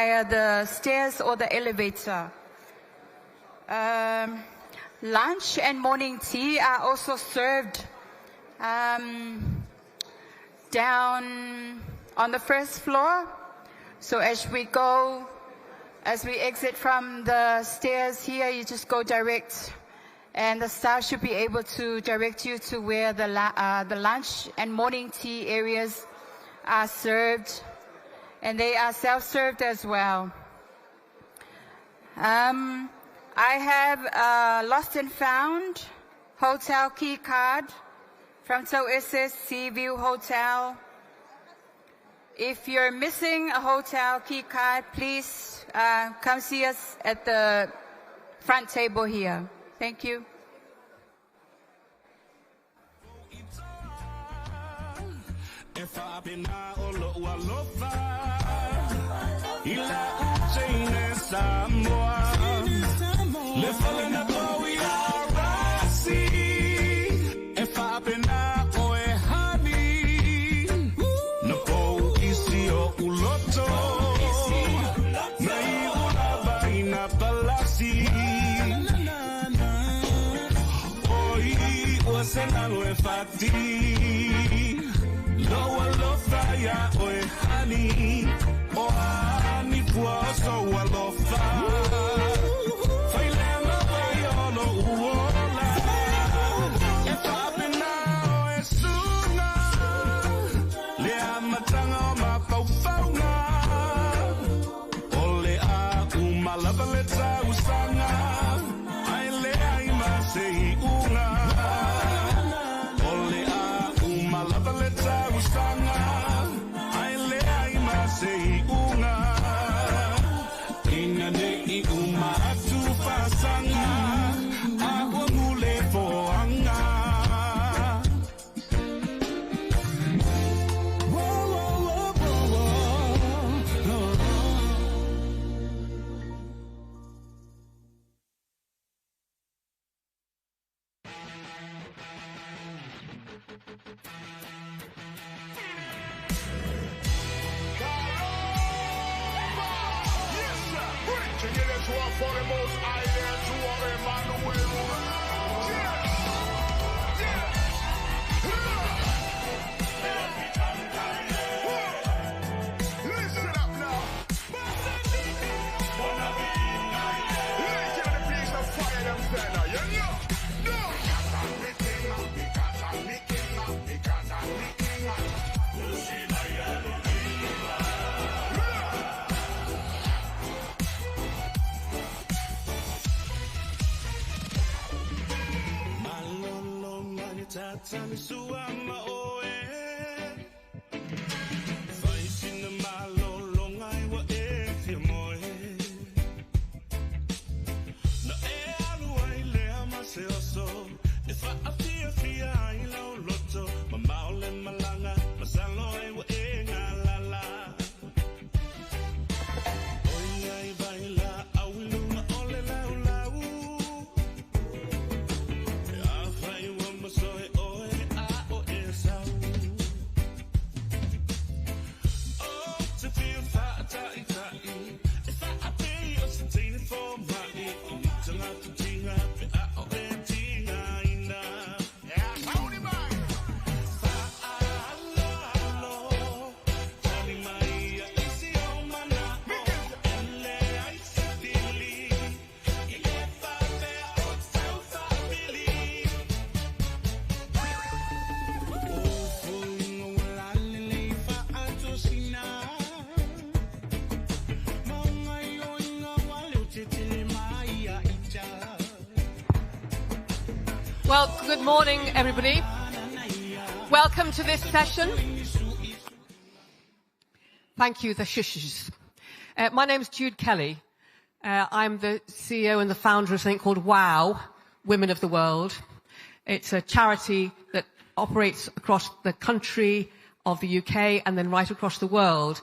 via the stairs or the elevator. Lunch and morning tea are also served down on the first floor. So as we exit from the stairs here, you just go direct, and the staff should be able to direct you to where the lunch and morning tea areas are served, and they are self-served as well. I have a lost and found hotel key card from CWF Seaview Hotel. If you're missing a hotel key card, please come see us at the front table here. Thank you. Well, good morning, everybody. Welcome to this session. Thank you, the shushes. My name is Jude Kelly. I'm the CEO and the founder of something called WOW, Women of the World. It's a charity that operates across the country of the UK and then right across the world,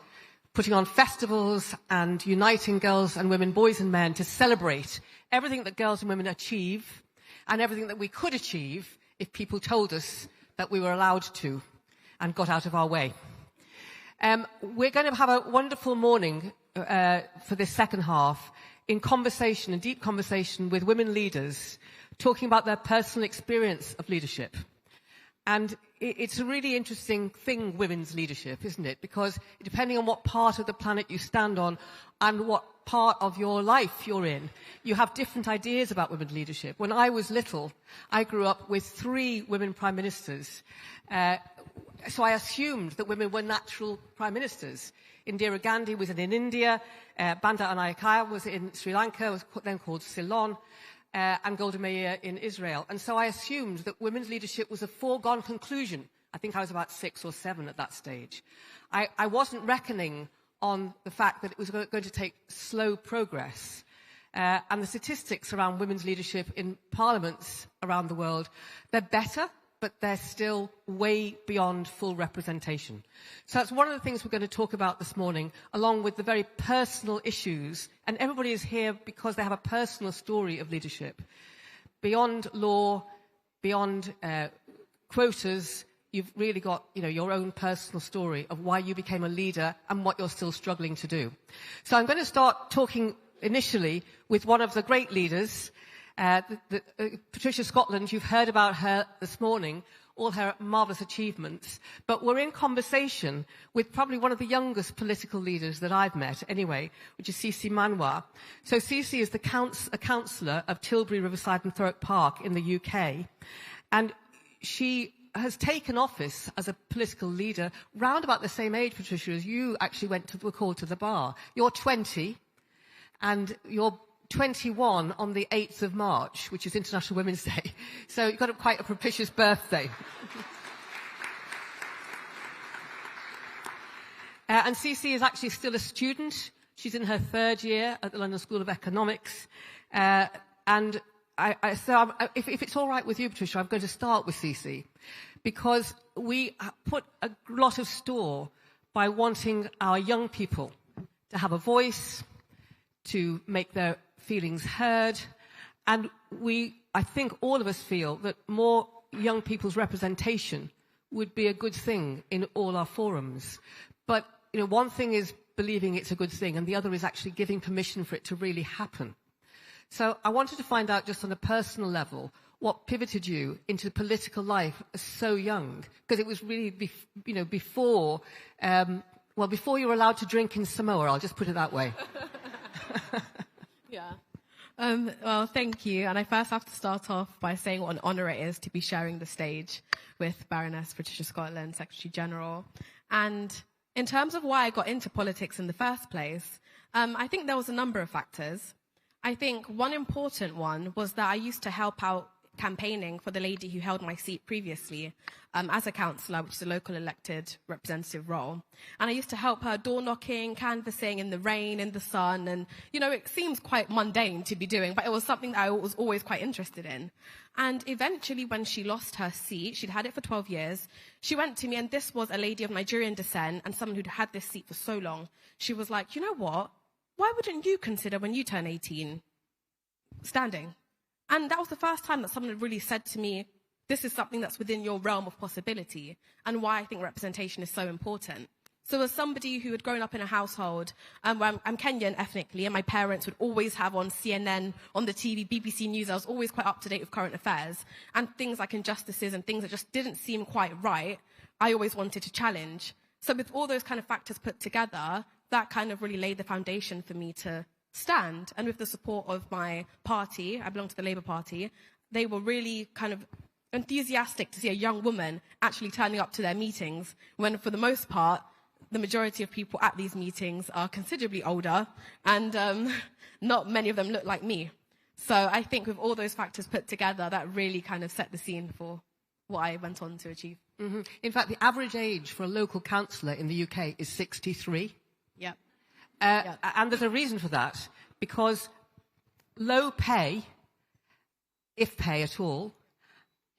putting on festivals and uniting girls and women, boys and men, to celebrate everything that girls and women achieve and everything that we could achieve if people told us that we were allowed to and got out of our way. We're going to have a wonderful morning for this second half in conversation, in deep conversation with women leaders, talking about their personal experience of leadership. And it's a really interesting thing, women's leadership, isn't it? Because depending on what part of the planet you stand on and what part of your life you're in, you have different ideas about women's leadership. When I was little, I grew up with 3 women prime ministers. So I assumed that women were natural prime ministers. Indira Gandhi was in India, Banda Anayaka was in Sri Lanka, was then called Ceylon, and Golda Meir in Israel. And so I assumed that women's leadership was a foregone conclusion. I think I was about 6 or 7 at that stage. I wasn't reckoning on the fact that it was going to take slow progress. And the statistics around women's leadership in parliaments around the world, they're better, but they're still way beyond full representation. So that's one of the things we're going to talk about this morning, along with the very personal issues. And everybody is here because they have a personal story of leadership. Beyond law, beyond quotas, you've really got, your own personal story of why you became a leader and what you're still struggling to do. So I'm going to start talking initially with one of the great leaders, Patricia Scotland. You've heard about her this morning, all her marvellous achievements, but we're in conversation with probably one of the youngest political leaders that I've met anyway, which is Cici Manoir. So Cici is a councillor of Tilbury, Riverside and Thurrock Park in the UK, and she has taken office as a political leader round about the same age, Patricia, as you actually were called to the bar. You're 20, and you're 21 on the 8th of March, which is International Women's Day. So you've got quite a propitious birthday. And Cici is actually still a student. She's in her 3rd year at the London School of Economics. And if it's all right with you, Patricia, I'm going to start with Cici, because we put a lot of store by wanting our young people to have a voice, to make their feelings heard, and I think all of us feel that more young people's representation would be a good thing in all our forums. But one thing is believing it's a good thing, and the other is actually giving permission for it to really happen. So I wanted to find out, just on a personal level, what pivoted you into political life so young, because it was really before you were allowed to drink in Samoa. I'll just put it that way. Yeah. Well, thank you. And I first have to start off by saying what an honour it is to be sharing the stage with Baroness Patricia Scotland, Secretary General. And in terms of why I got into politics in the first place, I think there was a number of factors. I think one important one was that I used to help out campaigning for the lady who held my seat previously as a councillor, which is a local elected representative role. And I used to help her door knocking, canvassing in the rain, in the sun. And, it seems quite mundane to be doing, but it was something that I was always quite interested in. And eventually, when she lost her seat, she'd had it for 12 years, she went to me, and this was a lady of Nigerian descent and someone who'd had this seat for so long. She was like, you know what? Why wouldn't you consider, when you turn 18, standing? And that was the first time that someone had really said to me, this is something that's within your realm of possibility, and why I think representation is so important. So as somebody who had grown up in a household, where I'm Kenyan ethnically, and my parents would always have on CNN, on the TV, BBC News, I was always quite up to date with current affairs, and things like injustices and things that just didn't seem quite right, I always wanted to challenge. So with all those kind of factors put together, that kind of really laid the foundation for me to stand. And with the support of my party, I belong to the Labour Party, they were really kind of enthusiastic to see a young woman actually turning up to their meetings, when for the most part, the majority of people at these meetings are considerably older, and not many of them look like me. So I think with all those factors put together, that really kind of set the scene for what I went on to achieve. Mm-hmm. In fact, the average age for a local councillor in the UK is 63. Yep. And there's a reason for that, because low pay, if pay at all,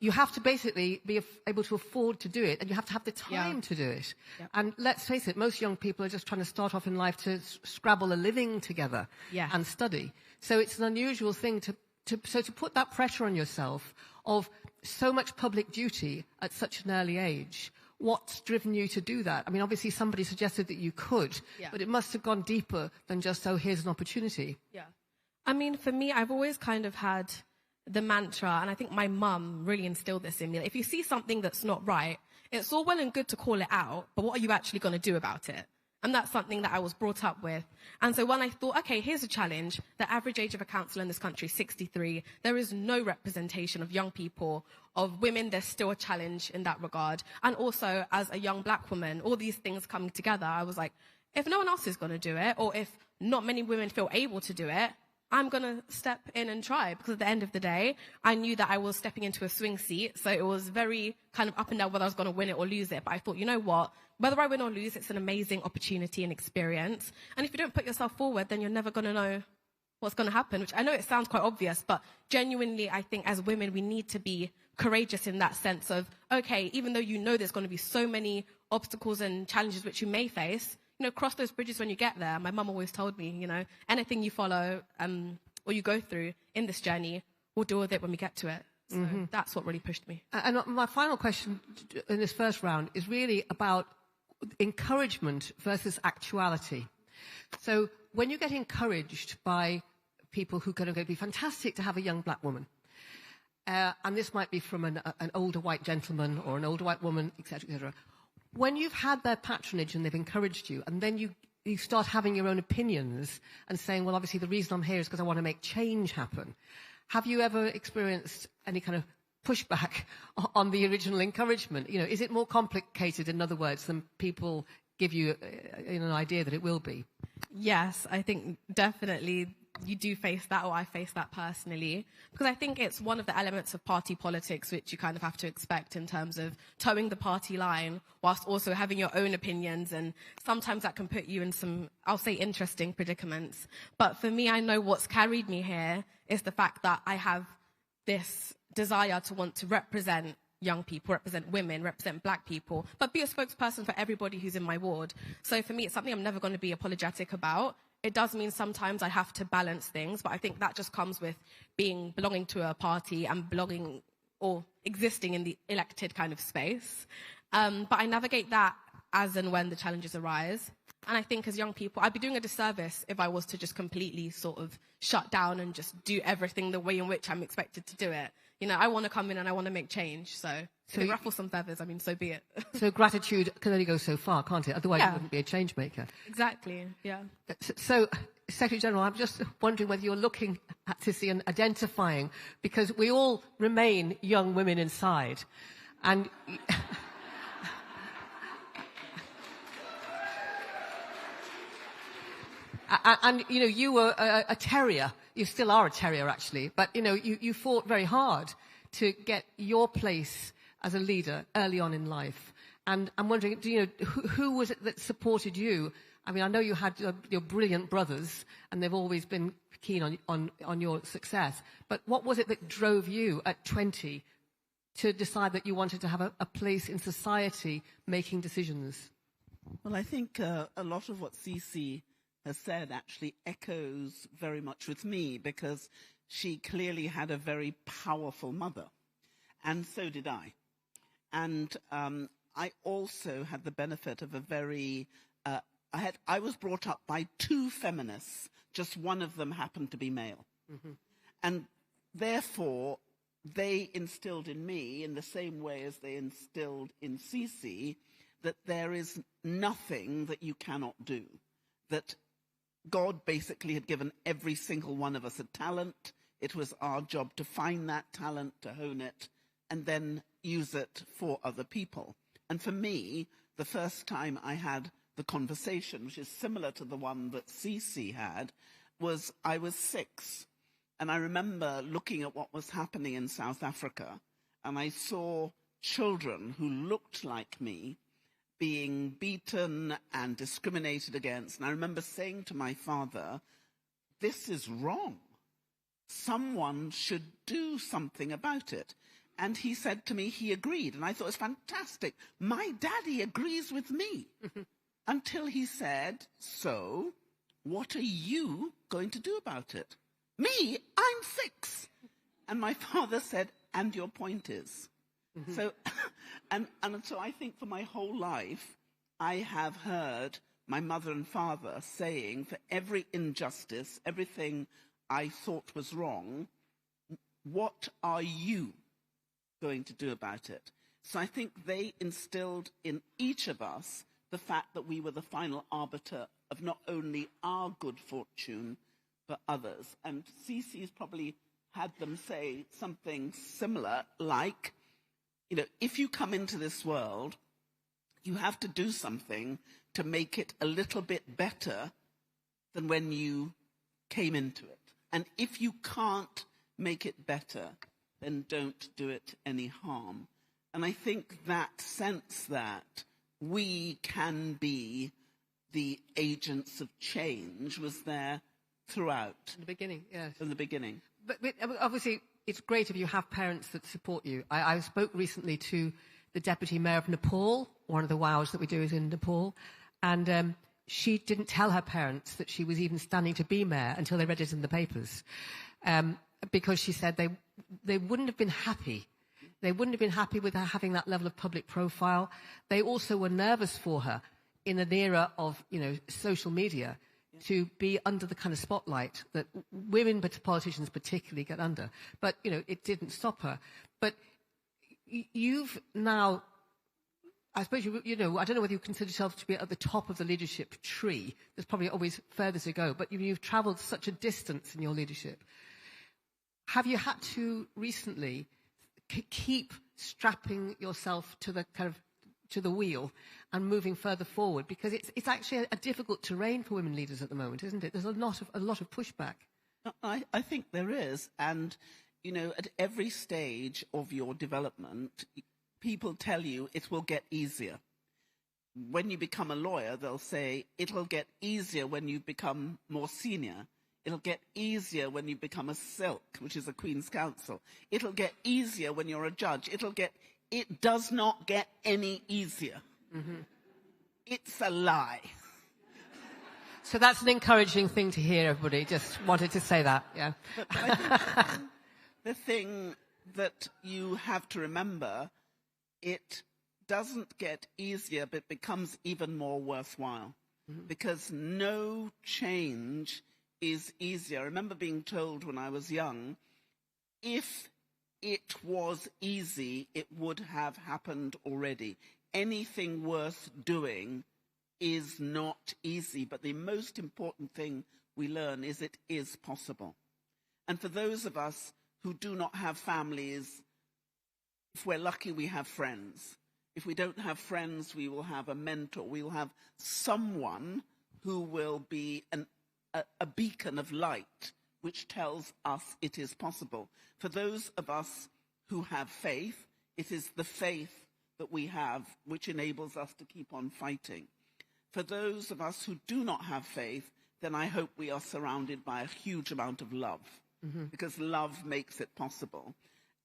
you have to basically be able to afford to do it, and you have to have the time to do it. Yep. And let's face it, most young people are just trying to start off in life to scrabble a living together and study. So it's an unusual thing to put that pressure on yourself of so much public duty at such an early age what's driven you to do that? I mean, obviously somebody suggested that you could, but it must have gone deeper than just, oh, here's an opportunity. Yeah. I mean, for me, I've always kind of had the mantra, and I think my mum really instilled this in me. If you see something that's not right, it's all well and good to call it out, but what are you actually going to do about it? And that's something that I was brought up with. And so when I thought, okay, here's a challenge. The average age of a councillor in this country is 63. There is no representation of young people, of women. There's still a challenge in that regard. And also, as a young black woman, all these things coming together, I was like, if no one else is going to do it, or if not many women feel able to do it, I'm going to step in and try, because at the end of the day, I knew that I was stepping into a swing seat. So it was very kind of up and down whether I was going to win it or lose it. But I thought, you know what? Whether I win or lose, it's an amazing opportunity and experience. And if you don't put yourself forward, then you're never going to know what's going to happen, which I know it sounds quite obvious, but genuinely, I think as women, we need to be courageous in that sense of, okay, even though you know there's going to be so many obstacles and challenges which you may face, you know, cross those bridges when you get there. My mum always told me, you know, anything you follow or you go through in this journey, we'll deal with it when we get to it. So that's what really pushed me. And my final question in this first round is really about encouragement versus actuality. So when you get encouraged by people who are going to be fantastic to have a young black woman, and this might be from an older white gentleman or an older white woman, etc., when you've had their patronage and they've encouraged you, and then you start having your own opinions and saying, well, obviously the reason I'm here is because I want to make change happen. Have you ever experienced any kind of pushback on the original encouragement? You know, is it more complicated, in other words, than people give you an idea that it will be? Yes, I think definitely you do face that, or I face that personally, because I think it's one of the elements of party politics which you kind of have to expect in terms of towing the party line whilst also having your own opinions, and sometimes that can put you in some, I'll say, interesting predicaments. But for me, I know what's carried me here is the fact that I have this desire to want to represent young people, represent women, represent black people, but be a spokesperson for everybody who's in my ward. So for me, it's something I'm never going to be apologetic about. It does mean sometimes I have to balance things, but I think that just comes with belonging to a party and belonging or existing in the elected kind of space. But I navigate that as and when the challenges arise. And I think as young people, I'd be doing a disservice if I was to just completely sort of shut down and just do everything the way in which I'm expected to do it. You know, I want to come in and I want to make change. So if it ruffles some feathers, I mean, so be it. So gratitude can only go so far, can't it? Otherwise, you wouldn't be a change maker. Exactly, yeah. So, Secretary General, I'm just wondering whether you're looking at this and identifying, because we all remain young women inside. And... And, you know, you were a terrier. You still are a terrier, actually. But, you know, you fought very hard to get your place as a leader early on in life. And I'm wondering, you know, who was it that supported you? I mean, I know you had your brilliant brothers, and they've always been keen on your success. But what was it that drove you at 20 to decide that you wanted to have a place in society making decisions? Well, I think a lot of what Cece has said actually echoes very much with me, because she clearly had a very powerful mother, and so did I. And I also had the benefit of a very, I was brought up by two feminists, just one of them happened to be male. Mm-hmm. And therefore, they instilled in me, in the same way as they instilled in Cece, that there is nothing that you cannot do, that God basically had given every single one of us a talent. It was our job to find that talent, to hone it, and then use it for other people. And for me, the first time I had the conversation, which is similar to the one that Cece had, was I was 6. And I remember looking at what was happening in South Africa, and I saw children who looked like me being beaten and discriminated against. And I remember saying to my father, this is wrong. Someone should do something about it. And he said to me, he agreed. And I thought it was fantastic. My daddy agrees with me. Until he said, so what are you going to do about it? Me, I'm 6. And my father said, and your point is? So And so I think for my whole life, I have heard my mother and father saying, for every injustice, everything I thought was wrong, what are you going to do about it? So I think they instilled in each of us the fact that we were the final arbiter of not only our good fortune, but others. And Cece's probably had them say something similar, like, you know, if you come into this world, you have to do something to make it a little bit better than when you came into it. And if you can't make it better, then don't do it any harm. And I think that sense that we can be the agents of change was there throughout. In the beginning, yes. In the beginning. But obviously, it's great if you have parents that support you. I spoke recently to the deputy mayor of Nepal. One of the wows that we do is in Nepal. And she didn't tell her parents that she was even standing to be mayor until they read it in the papers. Because she said they wouldn't have been happy. They wouldn't have been happy with her having that level of public profile. They also were nervous for her in an era of, you know, social media to be under the kind of spotlight that women, but politicians particularly, get under. But, you know, it didn't stop her. But you've now, I suppose, you know, I don't know whether you consider yourself to be at the top of the leadership tree. There's probably always further to go. But you've travelled such a distance in your leadership. Have you had to recently keep strapping yourself to the kind of to the wheel and moving further forward, because it's actually a difficult terrain for women leaders at the moment, isn't it? There's a lot of pushback. I think there is, and you know, at every stage of your development, people tell you it will get easier. When you become a lawyer, they'll say it'll get easier when you become more senior. It'll get easier when you become a silk, which is a Queen's Counsel. It'll get easier when you're a judge. It does not get any easier. Mm-hmm. It's a lie. So that's an encouraging thing to hear, everybody. Just wanted to say that, yeah. But I think the thing that you have to remember, it doesn't get easier, but it becomes even more worthwhile. Mm-hmm. Because no change is easier. I remember being told when I was young, if it was easy, it would have happened already. Anything worth doing is not easy, but the most important thing we learn is it is possible. And for those of us who do not have families, if we're lucky, we have friends. If we don't have friends, we will have a mentor. We will have someone who will be a beacon of light which tells us it is possible. For those of us who have faith, it is the faith that we have which enables us to keep on fighting. For those of us who do not have faith, then I hope we are surrounded by a huge amount of love, because love makes it possible.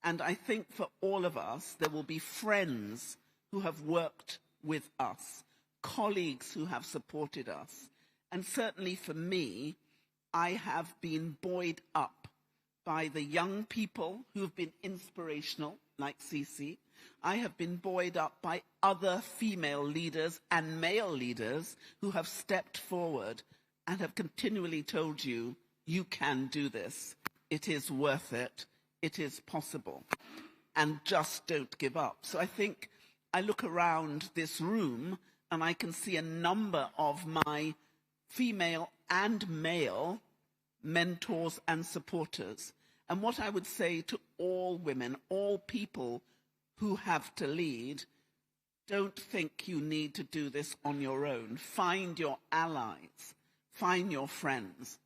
And I think for all of us, there will be friends who have worked with us, colleagues who have supported us. And certainly for me, I have been buoyed up by the young people who have been inspirational, like Cece. I have been buoyed up by other female leaders and male leaders who have stepped forward and have continually told you, you can do this. It is worth it. It is possible. And just don't give up. So I think I look around this room and I can see a number of my female and male mentors and supporters. And what I would say to all women, all people who have to lead, don't think you need to do this on your own. Find your allies. Find your friends.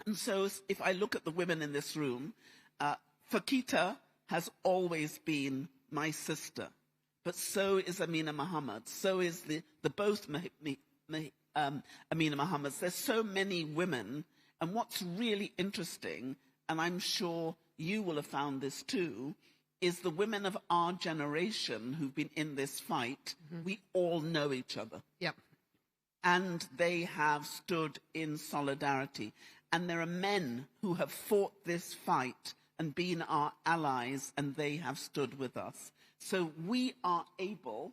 And so if I look at the women in this room, Fakita has always been my sister. But so is Amina Mohammed. So is the both Amina Mohammeds. There's so many women. And what's really interesting, and I'm sure you will have found this too, is the women of our generation who've been in this fight, we all know each other. Yep. And they have stood in solidarity. And there are men who have fought this fight and been our allies, and they have stood with us. So we are able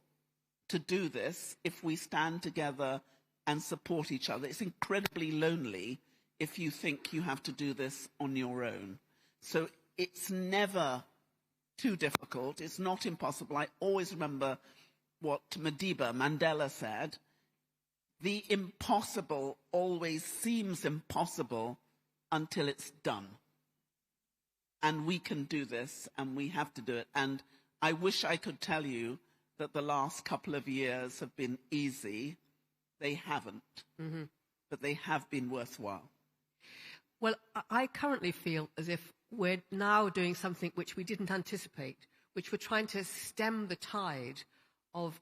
to do this if we stand together and support each other. It's incredibly lonely if you think you have to do this on your own. So it's never too difficult. It's not impossible. I always remember what Madiba Mandela said. The impossible always seems impossible until it's done. And we can do this, and we have to do it. And I wish I could tell you that the last couple of years have been easy. They haven't, but they have been worthwhile. Well, I currently feel as if we're now doing something which we didn't anticipate, which we're trying to stem the tide of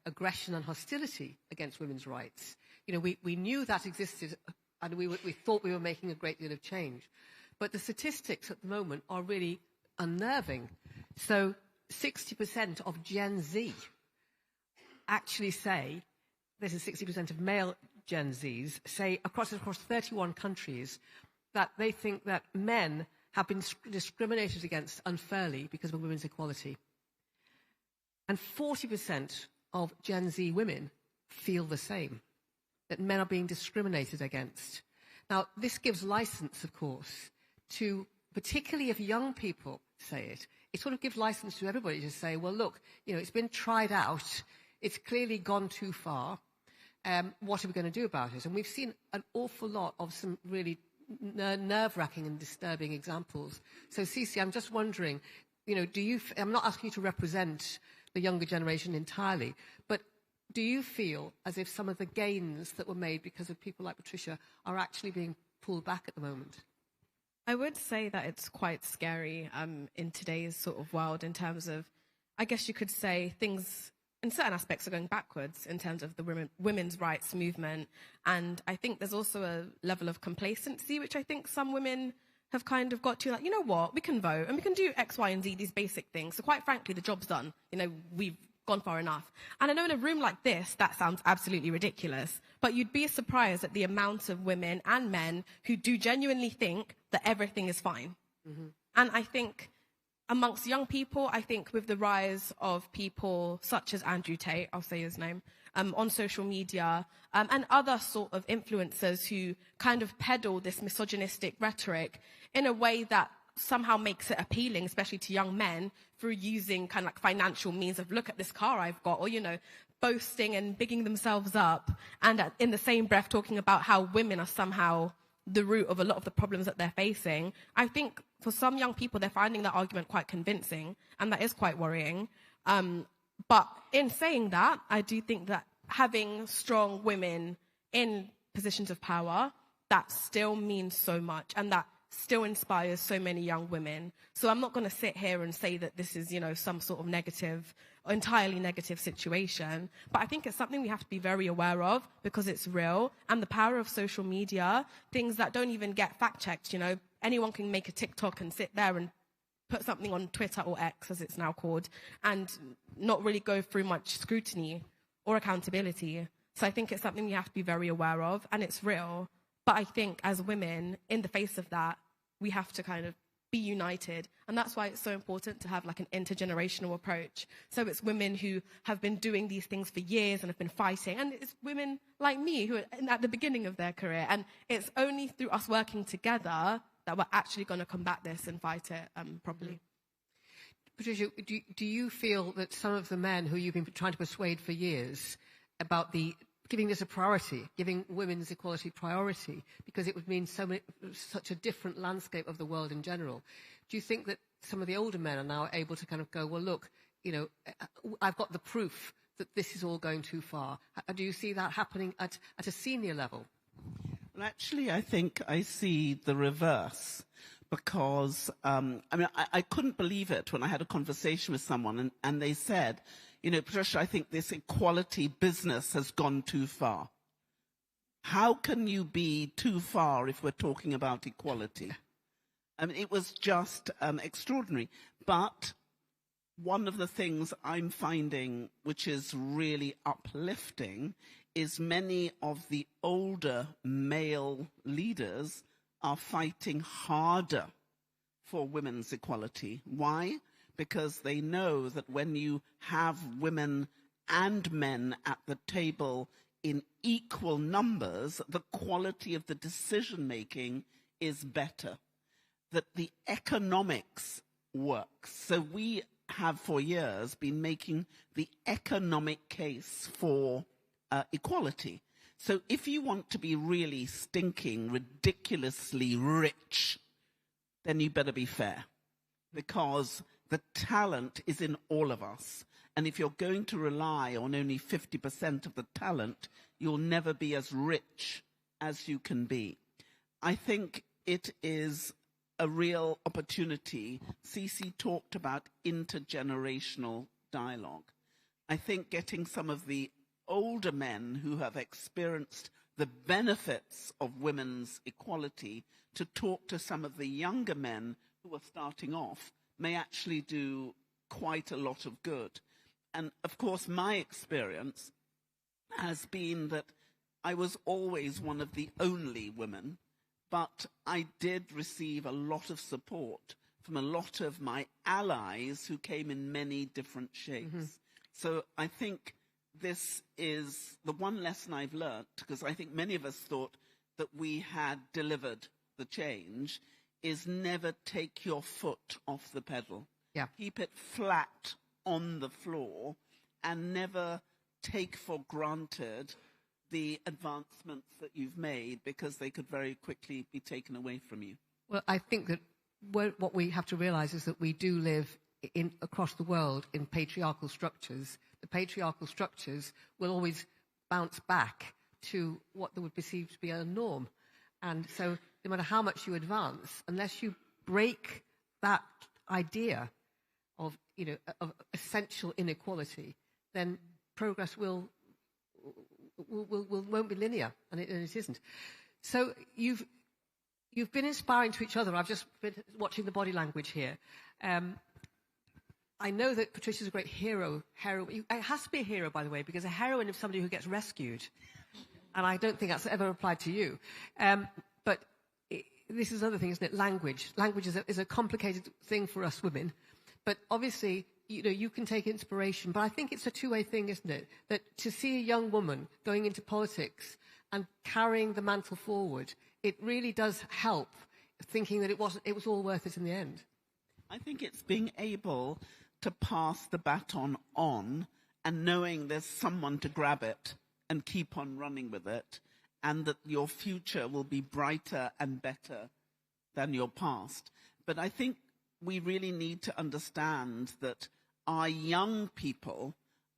aggression and hostility against women's rights. You know, we knew that existed, and we thought we were making a great deal of change. But the statistics at the moment are really unnerving. So 60% of Gen Z actually say, this is 60% of male Gen Zs, say across 31 countries that they think that men have been discriminated against unfairly because of women's equality. And 40% of Gen Z women feel the same, that men are being discriminated against. Now, this gives license, of course, to, particularly if young people say it, it sort of gives license to everybody to say, well, look, you know, it's been tried out. It's clearly gone too far. What are we going to do about it? And we've seen an awful lot of some really nerve-wracking and disturbing examples. So, Cece, I'm just wondering, you know, I'm not asking you to represent the younger generation entirely, but do you feel as if some of the gains that were made because of people like Patricia are actually being pulled back at the moment? I would say that it's quite scary in today's sort of world in terms of, I guess you could say, things in certain aspects are going backwards in terms of the women's rights movement. And I think there's also a level of complacency, which I think some women have kind of got to, like, you know what, we can vote and we can do X, Y, and Z, these basic things. So quite frankly, the job's done. You know, we've gone far enough. And I know in a room like this, that sounds absolutely ridiculous, but you'd be surprised at the amount of women and men who do genuinely think that everything is fine. And I think amongst young people, I think with the rise of people such as Andrew Tate, I'll say his name, on social media, and other sort of influencers who kind of peddle this misogynistic rhetoric in a way that somehow makes it appealing, especially to young men, through using kind of like financial means of, look at this car I've got, or, you know, boasting and bigging themselves up, and in the same breath talking about how women are somehow the root of a lot of the problems that they're facing. I think for some young people, they're finding that argument quite convincing, and that is quite worrying. But in saying that, I do think that having strong women in positions of power, that still means so much, and that still inspires so many young women. So I'm not going to sit here and say that this is, you know, some sort of negative, entirely negative situation. But I think it's something we have to be very aware of because it's real. And the power of social media, things that don't even get fact-checked, you know, anyone can make a TikTok and sit there and put something on Twitter or X, as it's now called, and not really go through much scrutiny or accountability. So I think it's something we have to be very aware of, and it's real. But I think as women, in the face of that, we have to kind of be united. And that's why it's so important to have like an intergenerational approach. So it's women who have been doing these things for years and have been fighting. And it's women like me who are at the beginning of their career. And it's only through us working together that we're actually going to combat this and fight it properly. Patricia, do you feel that some of the men who you've been trying to persuade for years about giving this a priority, giving women's equality priority, because it would mean such a different landscape of the world in general. Do you think that some of the older men are now able to kind of go, well, look, you know, I've got the proof that this is all going too far? Do you see that happening at a senior level? Well, actually, I think I see the reverse, because, I couldn't believe it when I had a conversation with someone and they said, you know, Patricia, I think this equality business has gone too far. How can you be too far if we're talking about equality? I mean, it was just extraordinary. But one of the things I'm finding which is really uplifting is many of the older male leaders are fighting harder for women's equality. Why? because they know that when you have women and men at the table in equal numbers, the quality of the decision-making is better, that the economics works. So we have for years been making the economic case for equality. So if you want to be really stinking, ridiculously rich, then you better be fair, because the talent is in all of us. And if you're going to rely on only 50% of the talent, you'll never be as rich as you can be. I think it is a real opportunity. Cece talked about intergenerational dialogue. I think getting some of the older men who have experienced the benefits of women's equality to talk to some of the younger men who are starting off may actually do quite a lot of good. And of course, my experience has been that I was always one of the only women, but I did receive a lot of support from a lot of my allies who came in many different shapes. Mm-hmm. So I think this is the one lesson I've learned, because I think many of us thought that we had delivered the change, is never take your foot off the pedal. Yeah. Keep it flat on the floor and never take for granted the advancements that you've made, because they could very quickly be taken away from you. Well, I think that what we have to realize is that we do live across the world in patriarchal structures. The patriarchal structures will always bounce back to what they would perceive to be a norm. And so no matter how much you advance, unless you break that idea of essential inequality, then progress won't be linear, and it isn't. So you've been inspiring to each other. I've just been watching the body language here. I know that Patricia's a great hero. It has to be a hero, by the way, because a heroine is somebody who gets rescued. And I don't think that's ever applied to you. But this is another thing, isn't it? Language. Language is a complicated thing for us women. But obviously, you can take inspiration. But I think it's a two-way thing, isn't it? That to see a young woman going into politics and carrying the mantle forward, it really does help thinking that it was all worth it in the end. I think it's being able to pass the baton on and knowing there's someone to grab it and keep on running with it, and that your future will be brighter and better than your past. But I think we really need to understand that our young people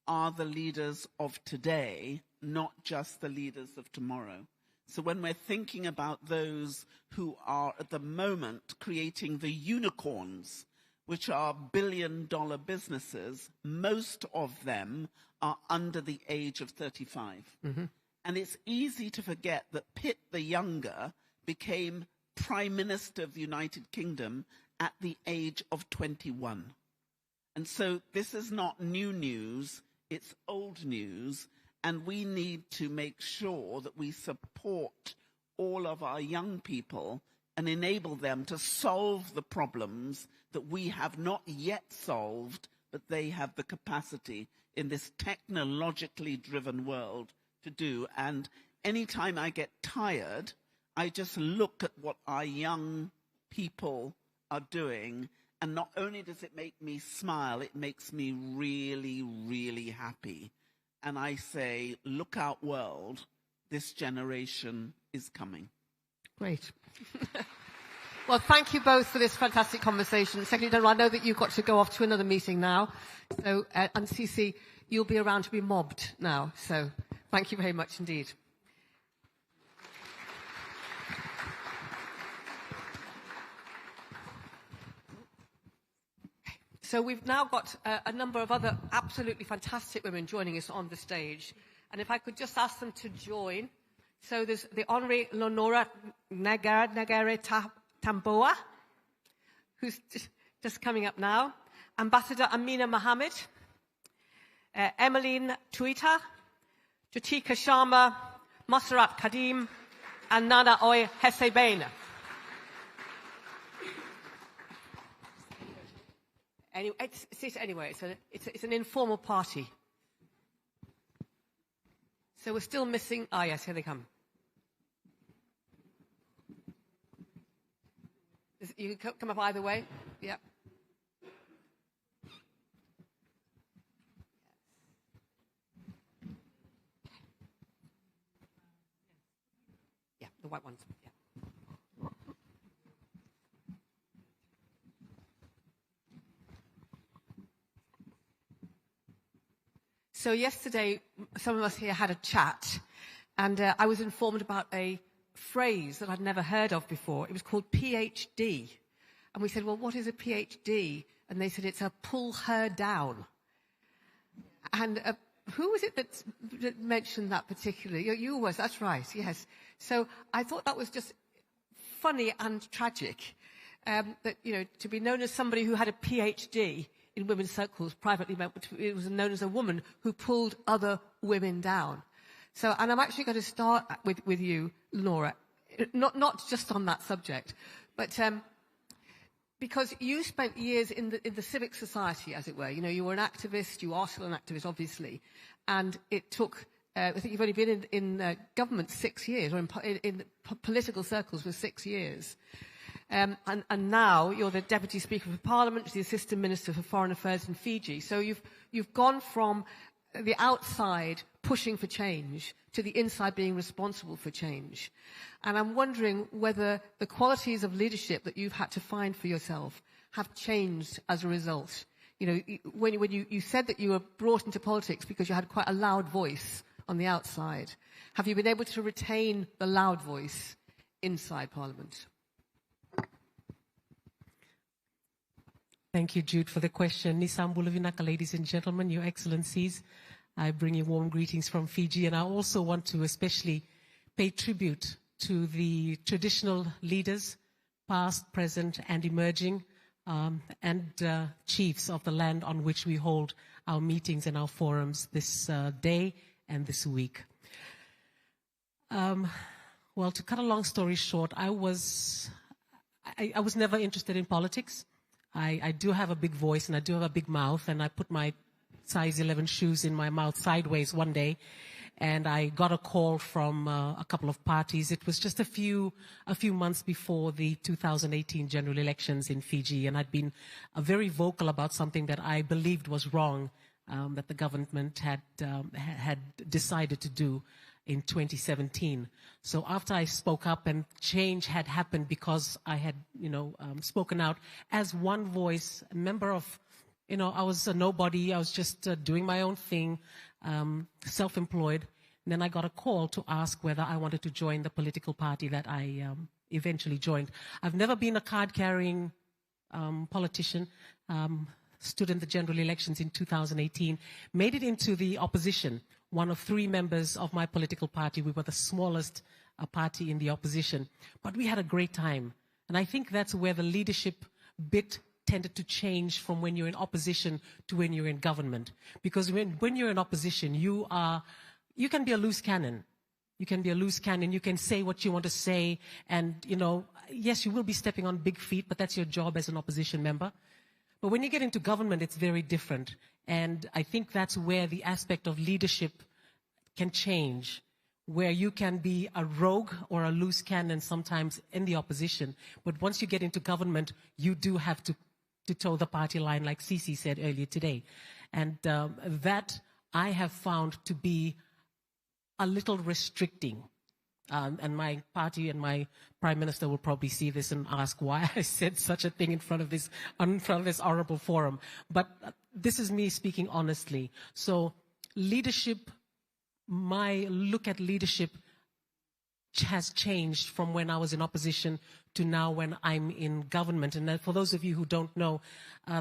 are the leaders of today, not just the leaders of tomorrow. So when we're thinking about those who are at the moment creating the unicorns, which are billion-dollar businesses, most of them are under the age of 35. Mm-hmm. And it's easy to forget that Pitt the Younger became Prime Minister of the United Kingdom at the age of 21. And so this is not new news, it's old news, and we need to make sure that we support all of our young people and enable them to solve the problems that we have not yet solved, but they have the capacity in this technologically driven world to do. And anytime I get tired, I just look at what our young people are doing, and not only does it make me smile, it makes me really, really happy. And I say, look out world, this generation is coming. Great. Well, thank you both for this fantastic conversation. Secretary General, I know that you've got to go off to another meeting now. So, and Cece, you'll be around to be mobbed now. So thank you very much indeed. So we've now got a number of other absolutely fantastic women joining us on the stage. And if I could just ask them to join. So there's the Honorary Leonora Nagare Tamboa, who's just coming up now. Ambassador Amina Mohammed, Emmeline Tuita, Jyotika Sharma, Masarat Kadim, and Nana Oy Hessebain. Anyway, it's an informal party. So we're still missing. Ah, yes, here they come. You can come up either way. Yeah. Yeah, the white ones. Yeah. So yesterday, some of us here had a chat, and I was informed about a phrase that I'd never heard of before. It was called PhD. And we said, well, what is a PhD? And they said, it's a pull her down. And who was it that mentioned that particularly? You was, that's right, yes. So I thought that was just funny and tragic, that, you know, to be known as somebody who had a PhD in women's circles privately meant it was known as a woman who pulled other women down. So, and I'm actually going to start with you, Laura, not just on that subject, but because you spent years in the civic society, as it were. You know, you were an activist, you are still an activist, obviously, and it took, I think you've only been in government 6 years, or in political circles for 6 years. And now you're the Deputy Speaker of Parliament, the Assistant Minister for Foreign Affairs in Fiji. So you've gone from the outside pushing for change to the inside being responsible for change. And I'm wondering whether the qualities of leadership that you've had to find for yourself have changed as a result. You know, when you said that you were brought into politics because you had quite a loud voice on the outside, have you been able to retain the loud voice inside Parliament? Thank you, Jude, for the question. Nisam Bulavinaka, ladies and gentlemen, Your Excellencies, I bring you warm greetings from Fiji, and I also want to especially pay tribute to the traditional leaders, past, present, and emerging, and chiefs of the land on which we hold our meetings and our forums this day and this week. Well, to cut a long story short, I was never interested in politics. I do have a big voice and I do have a big mouth, and I put my size 11 shoes in my mouth sideways one day, and I got a call from a couple of parties. It was just a few months before the 2018 general elections in Fiji, and I'd been very vocal about something that I believed was wrong, that the government had decided to do in 2017. So after I spoke up, and change had happened because I had, spoken out as one voice, a member of, I was a nobody. I was just doing my own thing, self-employed. And then I got a call to ask whether I wanted to join the political party that I eventually joined. I've never been a card-carrying politician. Stood in the general elections in 2018, made it into the opposition, one of 3 members of my political party. We were the smallest party in the opposition, but we had a great time. And I think that's where the leadership bit tended to change from when you're in opposition to when you're in government. Because when you're in opposition, you can be a loose cannon. You can be a loose cannon. You can say what you want to say. And, yes, you will be stepping on big feet, but that's your job as an opposition member. But when you get into government, it's very different. And I think that's where the aspect of leadership can change, where you can be a rogue or a loose cannon sometimes in the opposition. But once you get into government, you do have to toe the party line, like Cici said earlier today. And that I have found to be a little restricting. And my party and my prime minister will probably see this and ask why I said such a thing in front of this honorable forum. But this is me speaking honestly. So leadership, my look at leadership has changed from when I was in opposition to now when I'm in government. And for those of you who don't know,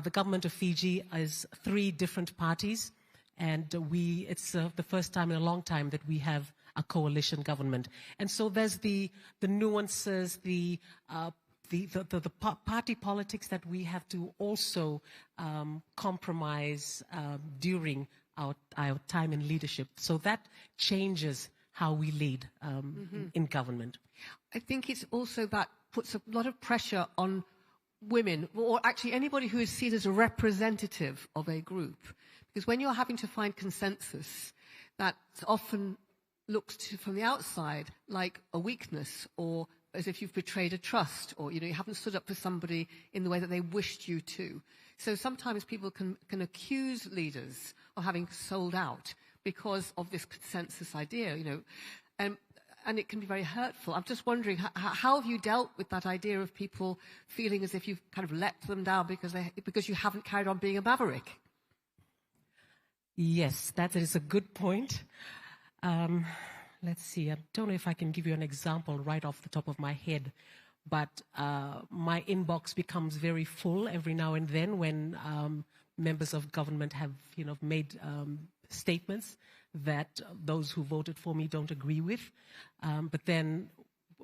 the government of Fiji is 3 different parties. And it's the first time in a long time that we have a coalition government. And so there's the nuances, the party politics that we have to also compromise during our time in leadership. So that changes how we lead in government. I think it's also that puts a lot of pressure on women, or actually anybody who is seen as a representative of a group. Because when you're having to find consensus, that often looks from the outside like a weakness, or as if you've betrayed a trust, or you haven't stood up for somebody in the way that they wished you to. So sometimes people can accuse leaders of having sold out because of this consensus idea, and it can be very hurtful. I'm just wondering, how have you dealt with that idea of people feeling as if you've kind of let them down because you haven't carried on being a maverick? Yes, that is a good point. Let's see, I don't know if I can give you an example right off the top of my head, but my inbox becomes very full every now and then when members of government have, made statements that those who voted for me don't agree with. But then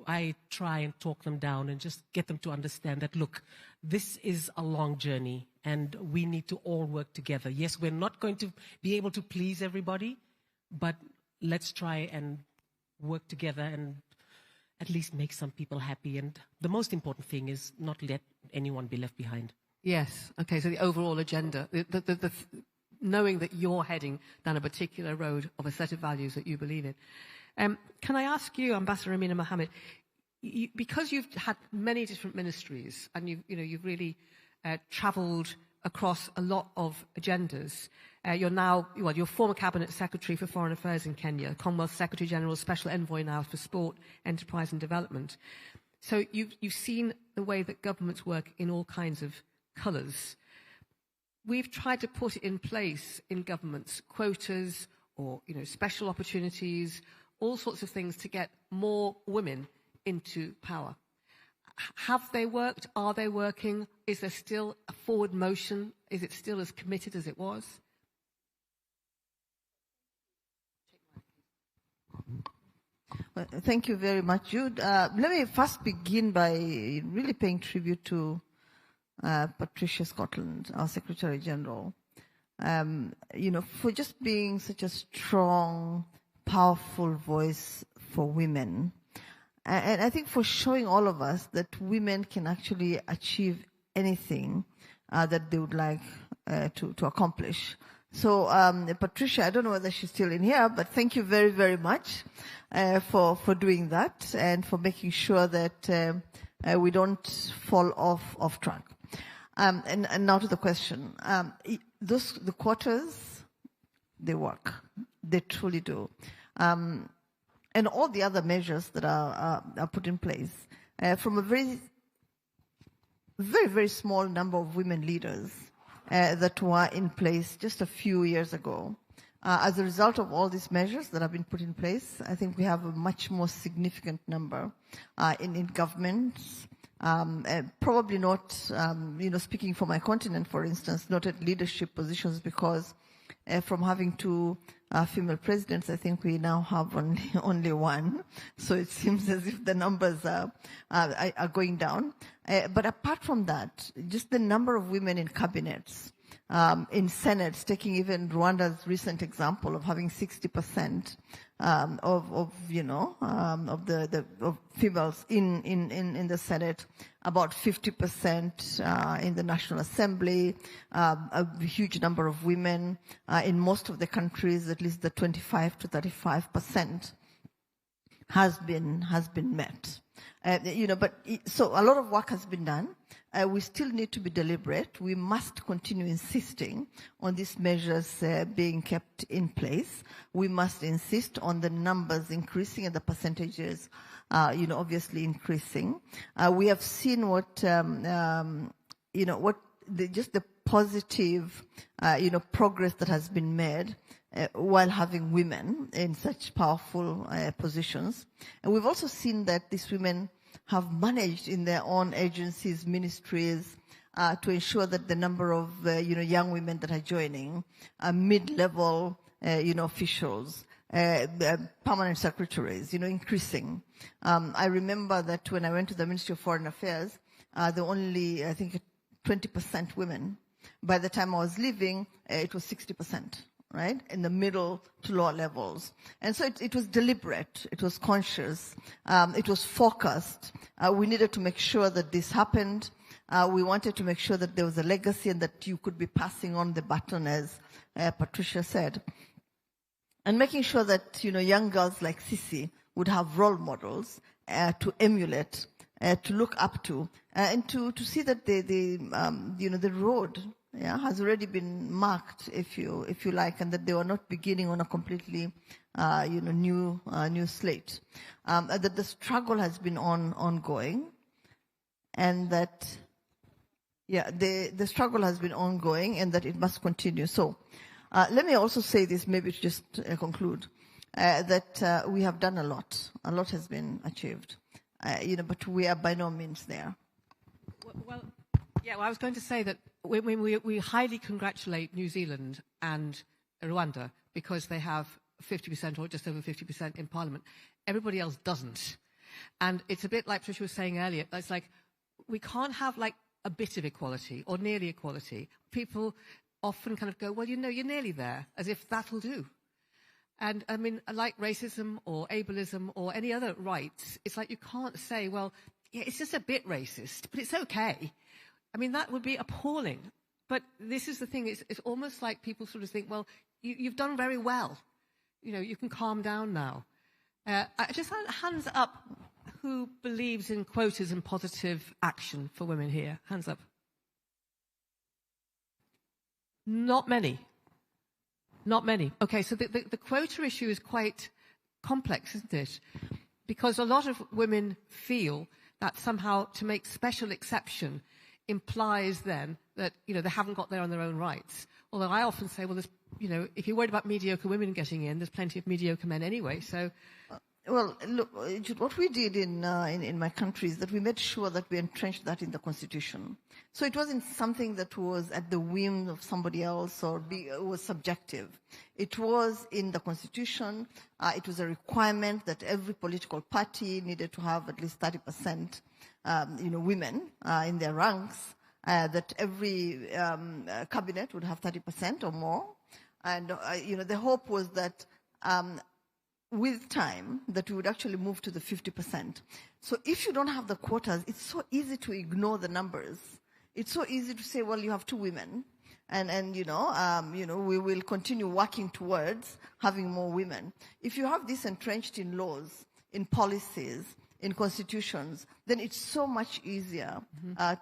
I try and talk them down and just get them to understand that, look, this is a long journey and we need to all work together. Yes, we're not going to be able to please everybody, but let's try and work together and at least make some people happy. And the most important thing is not let anyone be left behind. Yes. Okay, so the overall agenda, the knowing that you're heading down a particular road of a set of values that you believe in. Can I ask you, Ambassador Amina Mohammed, because you've had many different ministries and you've really travelled across a lot of agendas. You're former Cabinet Secretary for Foreign Affairs in Kenya, Commonwealth Secretary General, Special Envoy now for Sport, Enterprise and Development. So you've seen the way that governments work in all kinds of colours. We've tried to put in place in governments quotas or special opportunities, all sorts of things to get more women into power. Have they worked? Are they working? Is there still a forward motion? Is it still as committed as it was? Well, thank you very much, Jude. Let me first begin by really paying tribute to Patricia Scotland, our Secretary General, for just being such a strong, powerful voice for women. And I think for showing all of us that women can actually achieve anything that they would like to accomplish. So, Patricia, I don't know whether she's still in here, but thank you very, very much for doing that and for making sure that we don't fall off track. And now to the question. The quotas, they work. They truly do. And all the other measures that are put in place, from a very, very, very small number of women leaders that were in place just a few years ago. As a result of all these measures that have been put in place, I think we have a much more significant number in governments. Probably not, speaking for my continent, for instance, not at leadership positions, because from having two female presidents, I think we now have only one. So it seems as if the numbers are going down. But apart from that, just the number of women in cabinets, in senates, taking even Rwanda's recent example of having 60% of females in the Senate, about 50% in the National Assembly, a huge number of women in most of the countries, at least the 25 to 35% has been met. So a lot of work has been done. We still need to be deliberate. We must continue insisting on these measures being kept in place. We must insist on the numbers increasing and the percentages, obviously increasing. We have seen what the positive, progress that has been made while having women in such powerful positions. And we've also seen that these women have managed in their own agencies, ministries, to ensure that the number of, young women that are joining, mid-level, officials, permanent secretaries, increasing. I remember that when I went to the Ministry of Foreign Affairs, there were only, I think, 20% women. By the time I was leaving, it was 60%. right, in the middle to lower levels. And so it was deliberate, it was conscious, it was focused. We needed to make sure that this happened. We wanted to make sure that there was a legacy and that you could be passing on the baton, as Patricia said. And making sure that, young girls like Sisi would have role models to emulate, to look up to, and to see that the road has already been marked, if you like, and that they were not beginning on a completely new slate. That the struggle has been ongoing, and that the struggle has been ongoing, and that it must continue. So let me also say this, maybe to just conclude, that we have done a lot. A lot has been achieved, but we are by no means there. Well, I was going to say that we highly congratulate New Zealand and Rwanda because they have 50% or just over 50% in Parliament. Everybody else doesn't. And it's a bit like Patricia was saying earlier. It's like we can't have like a bit of equality or nearly equality. People often kind of go, well, you're nearly there, as if that'll do. And I mean, like racism or ableism or any other rights, it's like you can't say, well, yeah, it's just a bit racist, but it's okay. I mean, that would be appalling. But this is the thing, it's almost like people sort of think, well, you've done very well. You can calm down now. I just had hands up who believes in quotas and positive action for women here. Hands up. Not many. Not many. Okay, so the quota issue is quite complex, isn't it? Because a lot of women feel that somehow to make special exception implies then that, they haven't got there on their own rights. Although I often say, well, there's, if you're worried about mediocre women getting in, there's plenty of mediocre men anyway, so... Well, look, what we did in my country is that we made sure that we entrenched that in the Constitution. So it wasn't something that was at the whim of somebody else or was subjective. It was in the Constitution. It was a requirement that every political party needed to have at least 30%, women in their ranks. That every cabinet would have 30% or more. And the hope was that. With time, that we would actually move to the 50%. So if you don't have the quotas, it's so easy to ignore the numbers. It's so easy to say, well, you have 2 women, and we will continue working towards having more women. If you have this entrenched in laws, in policies, in constitutions, then it's so much easier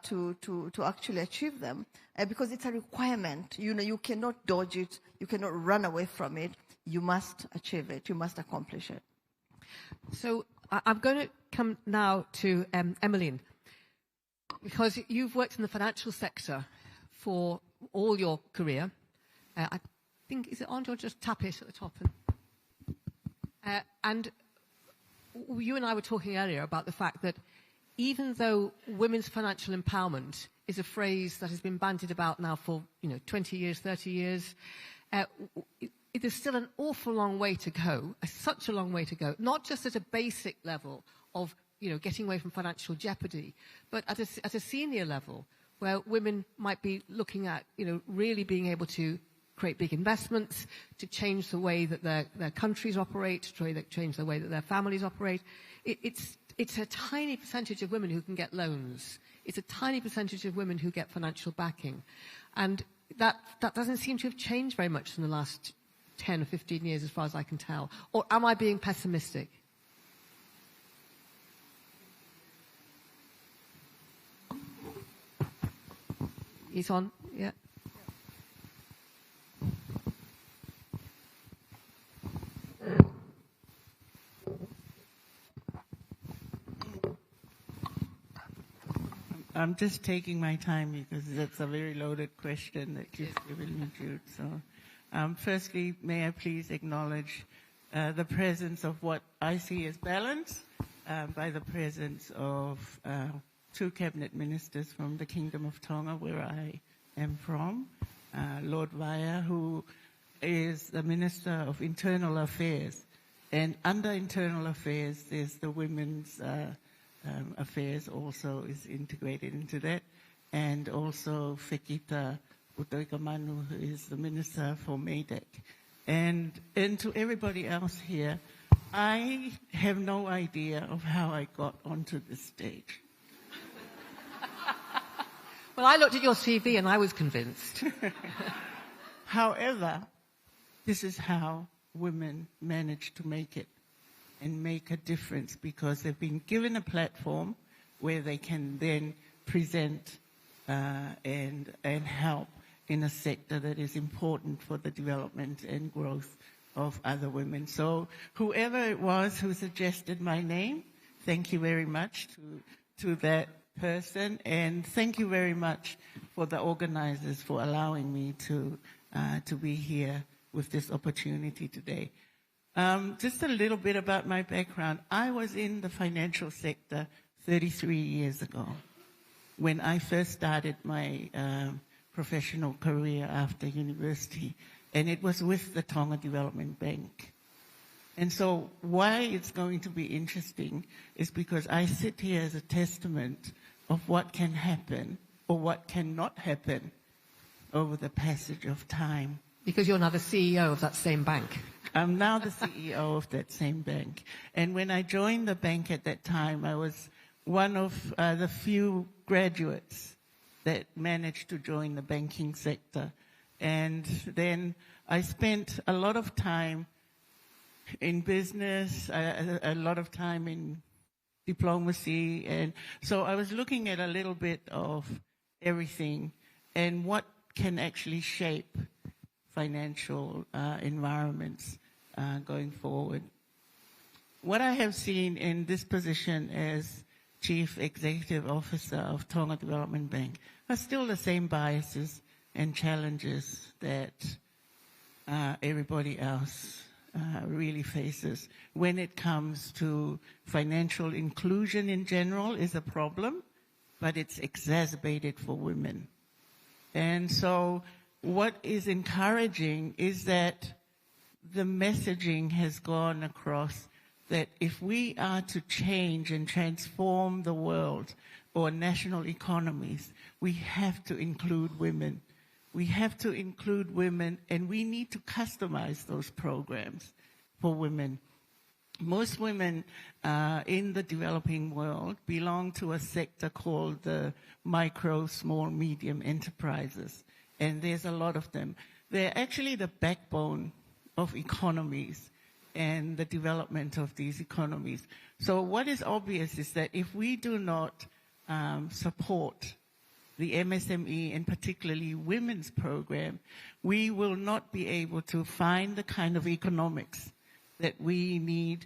to actually achieve them because it's a requirement. You cannot dodge it. You cannot run away from it. You must achieve it. You must accomplish it. So I'm going to come now to Emmeline, because you've worked in the financial sector for all your career. I think, is it on? Or just tap it at the top? And you and I were talking earlier about the fact that even though women's financial empowerment is a phrase that has been bandied about now for 20 years, 30 years, there's still an awful long way to go, such a long way to go, not just at a basic level of getting away from financial jeopardy, but at a senior level where women might be looking at really being able to create big investments, to change the way that their countries operate, to change the way that their families operate. It's a tiny percentage of women who can get loans. It's a tiny percentage of women who get financial backing. And that doesn't seem to have changed very much in the last 10 or 15 years, as far as I can tell. Or am I being pessimistic? He's on, yeah. I'm just taking my time because that's a very loaded question that you've given me, Jude. So, firstly, may I please acknowledge the presence of what I see as balance by the presence of 2 cabinet ministers from the Kingdom of Tonga, where I am from, Lord Vaya, who is the Minister of Internal Affairs. And under Internal Affairs, there's the Women's Affairs also is integrated into that. And also Fekita Putoika Manu, who is the Minister for MADEC. And to everybody else here, I have no idea of how I got onto this stage. Well, I looked at your CV and I was convinced. However, this is how women manage to make it and make a difference, because they've been given a platform where they can then present and help in a sector that is important for the development and growth of other women. So whoever it was who suggested my name, thank you very much to that person, and thank you very much for the organizers for allowing me to be here with this opportunity today. Just a little bit about my background. I was in the financial sector 33 years ago when I first started my professional career after university, and it was with the Tonga Development Bank. And so why it's going to be interesting is because I sit here as a testament of what can happen or what cannot happen over the passage of time. Because you're now the CEO of that same bank. I'm now the CEO of that same bank. And when I joined the bank at that time, I was one of the few graduates that managed to join the banking sector. And then I spent a lot of time in business, a lot of time in diplomacy. And so I was looking at a little bit of everything and what can actually shape financial environments going forward. What I have seen in this position as Chief Executive Officer of Tonga Development Bank are still the same biases and challenges that everybody else really faces. When it comes to financial inclusion in general is a problem, but it's exacerbated for women. And so what is encouraging is that the messaging has gone across that if we are to change and transform the world or national economies, we have to include women. We have to include women, and we need to customize those programs for women. Most women in the developing world belong to a sector called the micro, small, medium enterprises, and there's a lot of them. They're actually the backbone of economies and the development of these economies. So what is obvious is that if we do not support the MSME and particularly women's program, we will not be able to find the kind of economics that we need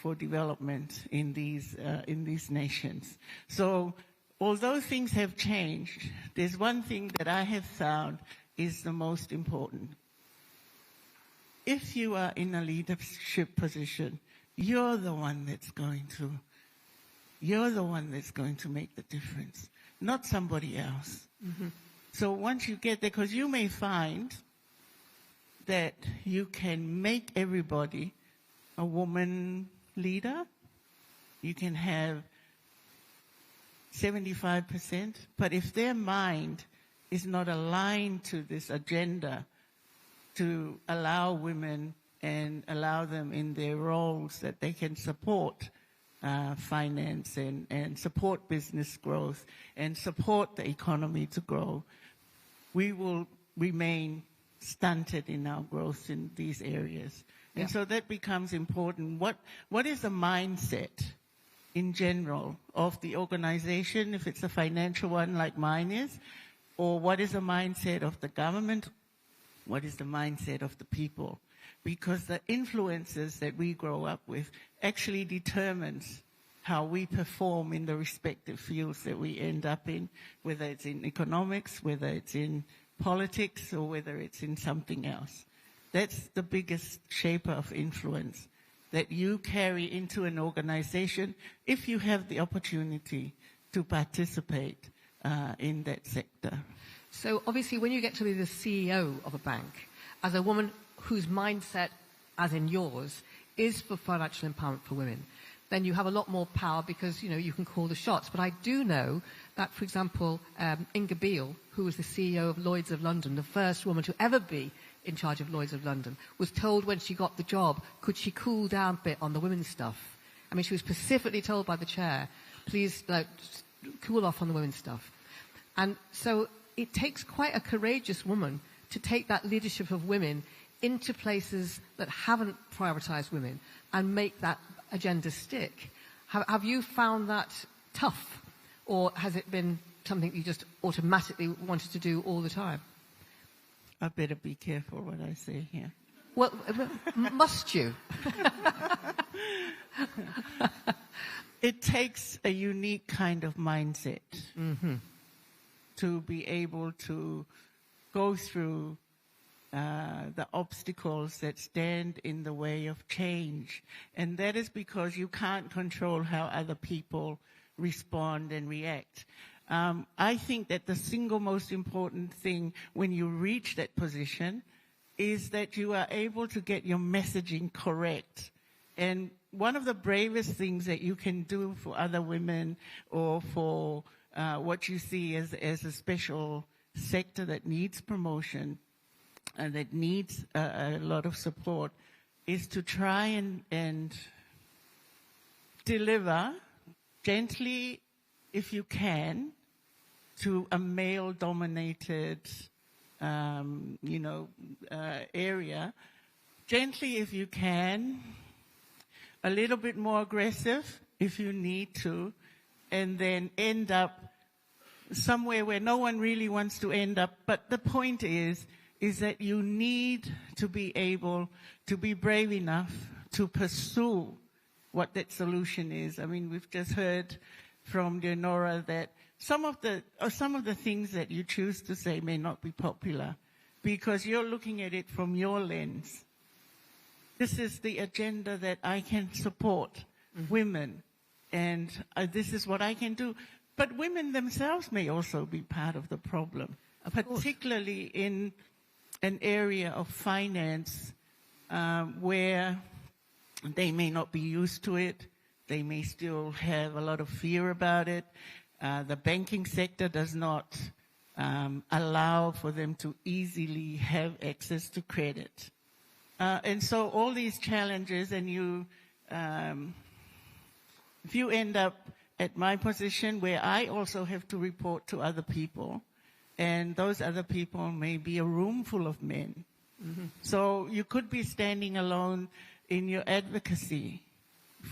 for development in these nations. So although things have changed, there's one thing that I have found is the most important. If you are in a leadership position, you're the one that's going to make the difference, not somebody else. Mm-hmm. So once you get there, because you may find that you can make everybody a woman leader, you can have 75%, but if their mind is not aligned to this agenda to allow women and allow them in their roles that they can support finance and support business growth and support the economy to grow, we will remain stunted in our growth in these areas. Yeah. And so that becomes important. What is the mindset in general of the organization, if it's a financial one like mine is, or what is the mindset of the government? What is the mindset of the people? Because the influences that we grow up with actually determines how we perform in the respective fields that we end up in, whether it's in economics, whether it's in politics, or whether it's in something else. That's the biggest shaper of influence that you carry into an organization if you have the opportunity to participate in that sector. So obviously when you get to be the CEO of a bank, as a woman whose mindset, as in yours, is for financial empowerment for women, then you have a lot more power because, you can call the shots. But I do know that, for example, Inga Beale, who was the CEO of Lloyd's of London, the first woman to ever be in charge of Lloyd's of London, was told when she got the job, could she cool down a bit on the women's stuff? I mean, she was specifically told by the chair, please just cool off on the women's stuff. And so it takes quite a courageous woman to take that leadership of women into places that haven't prioritised women and make that agenda stick. Have you found that tough, or has it been something you just automatically wanted to do all the time? I better be careful what I say here. Well, must you? It takes a unique kind of mindset to be able to go through the obstacles that stand in the way of change. And that is because you can't control how other people respond and react. I think that the single most important thing when you reach that position is that you are able to get your messaging correct. And one of the bravest things that you can do for other women, or for what you see as a special sector that needs promotion and that needs a lot of support, is to try and deliver gently, if you can, to a male-dominated, area. Gently, if you can, a little bit more aggressive if you need to, and then end up somewhere where no one really wants to end up. But the point is that you need to be able to be brave enough to pursue what that solution is. I mean, we've just heard from Leonora that some of the things that you choose to say may not be popular because you're looking at it from your lens. This is the agenda that I can support women, and this is what I can do. But women themselves may also be part of the problem, particularly in an area of finance where they may not be used to it. They may still have a lot of fear about it. The banking sector does not allow for them to easily have access to credit. And so all these challenges, and if you end up at my position where I also have to report to other people, and those other people may be a room full of men. So you could be standing alone in your advocacy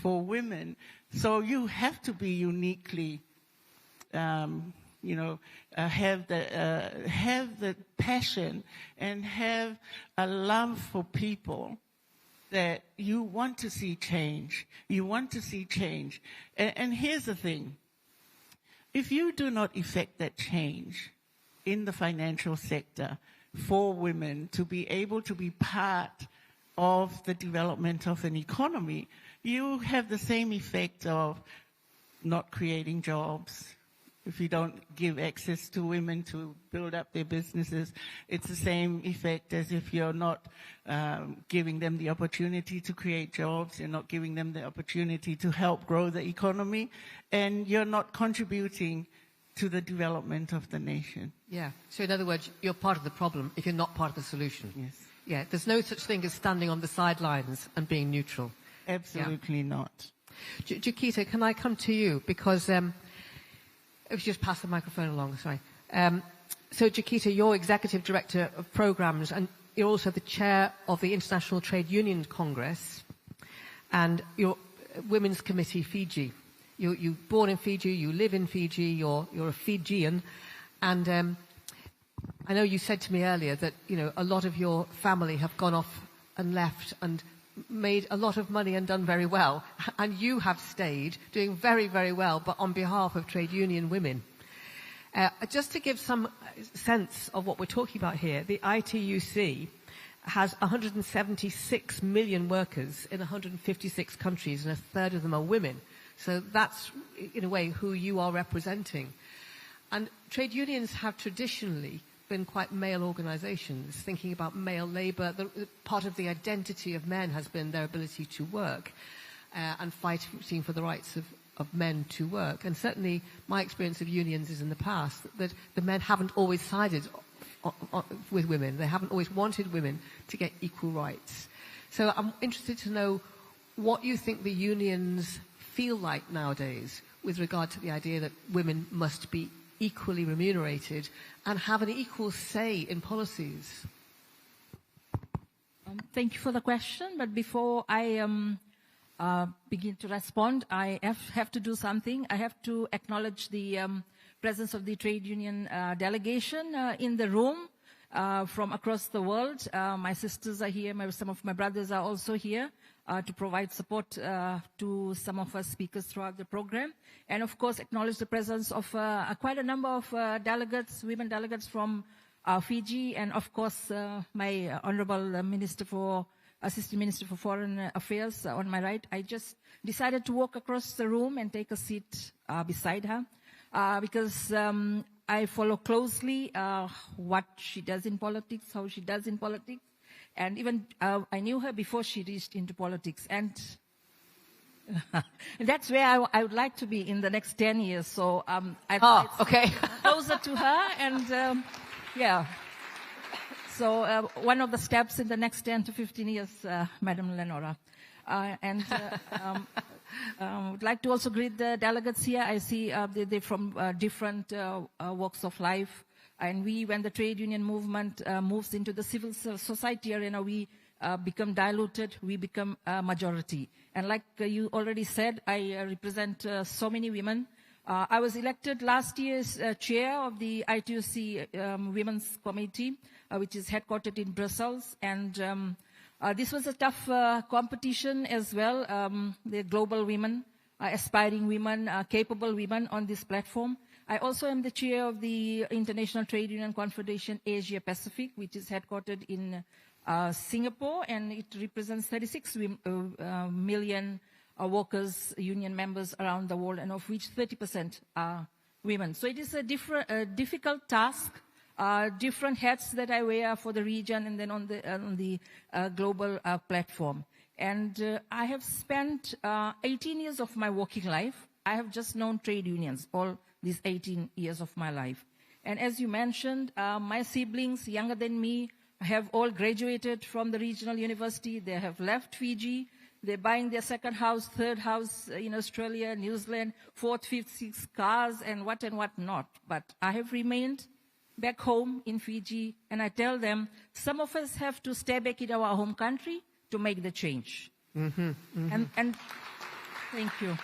for women. So you have to be uniquely, have the passion and have a love for people that you want to see change. You want to see change. And here's the thing. If you do not effect that change in the financial sector for women to be able to be part of the development of an economy, you have the same effect of not creating jobs. If you don't give access to women to build up their businesses, it's the same effect as if you're not giving them the opportunity to create jobs, you're not giving them the opportunity to help grow the economy, and you're not contributing to the development of the nation. Yeah. So in other words, you're part of the problem if you're not part of the solution. Yes. Yeah. There's no such thing as standing on the sidelines and being neutral. Absolutely not. Chiquita, can I come to you? Because if you just pass the microphone along, sorry. So Chiquita, you're Executive Director of Programs, and you're also the Chair of the International Trade Union Congress, and you're Women's Committee Fiji. You're born in Fiji, you live in Fiji, you're a Fijian, and I know you said to me earlier that, a lot of your family have gone off and left and made a lot of money and done very well, and you have stayed doing very, very well, but on behalf of trade union women. Just to give some sense of what we're talking about here, the ITUC has 176 million workers in 156 countries, and a third of them are women. So that's, in a way, who you are representing. And trade unions have traditionally been quite male organizations, thinking about male labor. Part of the identity of men has been their ability to work. and fighting for the rights of men to work. And certainly my experience of unions is in the past that the men haven't always sided with women. They haven't always wanted women to get equal rights. So I'm interested to know what you think the unions feel like nowadays with regard to the idea that women must be equally remunerated and have an equal say in policies. Thank you for the question, but before I begin to respond, I have to do something. I have to acknowledge the presence of the trade union delegation in the room from across the world. My sisters are here, some of my brothers are also here to provide support to some of us speakers throughout the program. And of course, acknowledge the presence of quite a number of delegates, women delegates from Fiji, and of course, my Honorable Assistant Minister for Foreign Affairs on my right. I just decided to walk across the room and take a seat beside her because I follow closely what she does in politics, how she does in politics, and even I knew her before she reached into politics. And that's where I would like to be in the next 10 years. So okay. closer to her and yeah. So one of the steps in the next 10 to 15 years, Madam Lenora. Would like to also greet the delegates here. I see they're from different walks of life. And when the trade union movement moves into the civil society arena, we become diluted, we become a majority. And like you already said, I represent so many women. I was elected last year as chair of the ITUC Women's Committee, which is headquartered in Brussels. And this was a tough competition as well. The global women, aspiring women, capable women on this platform. I also am the chair of the International Trade Union Confederation Asia Pacific, which is headquartered in Singapore, and it represents 36 million workers, union members around the world, and of which 30% are women. So it is a difficult task, different hats that I wear for the region and then on the global platform. And I have spent 18 years of my working life. I have just known trade unions all these 18 years of my life. And as you mentioned, my siblings younger than me have all graduated from the regional university. They have left Fiji. They're buying their second house, third house in Australia, New Zealand, fourth, fifth, sixth cars, and what not. But I have remained back home in Fiji, and I tell them, some of us have to stay back in our home country to make the change. Mm-hmm, mm-hmm. And thank you.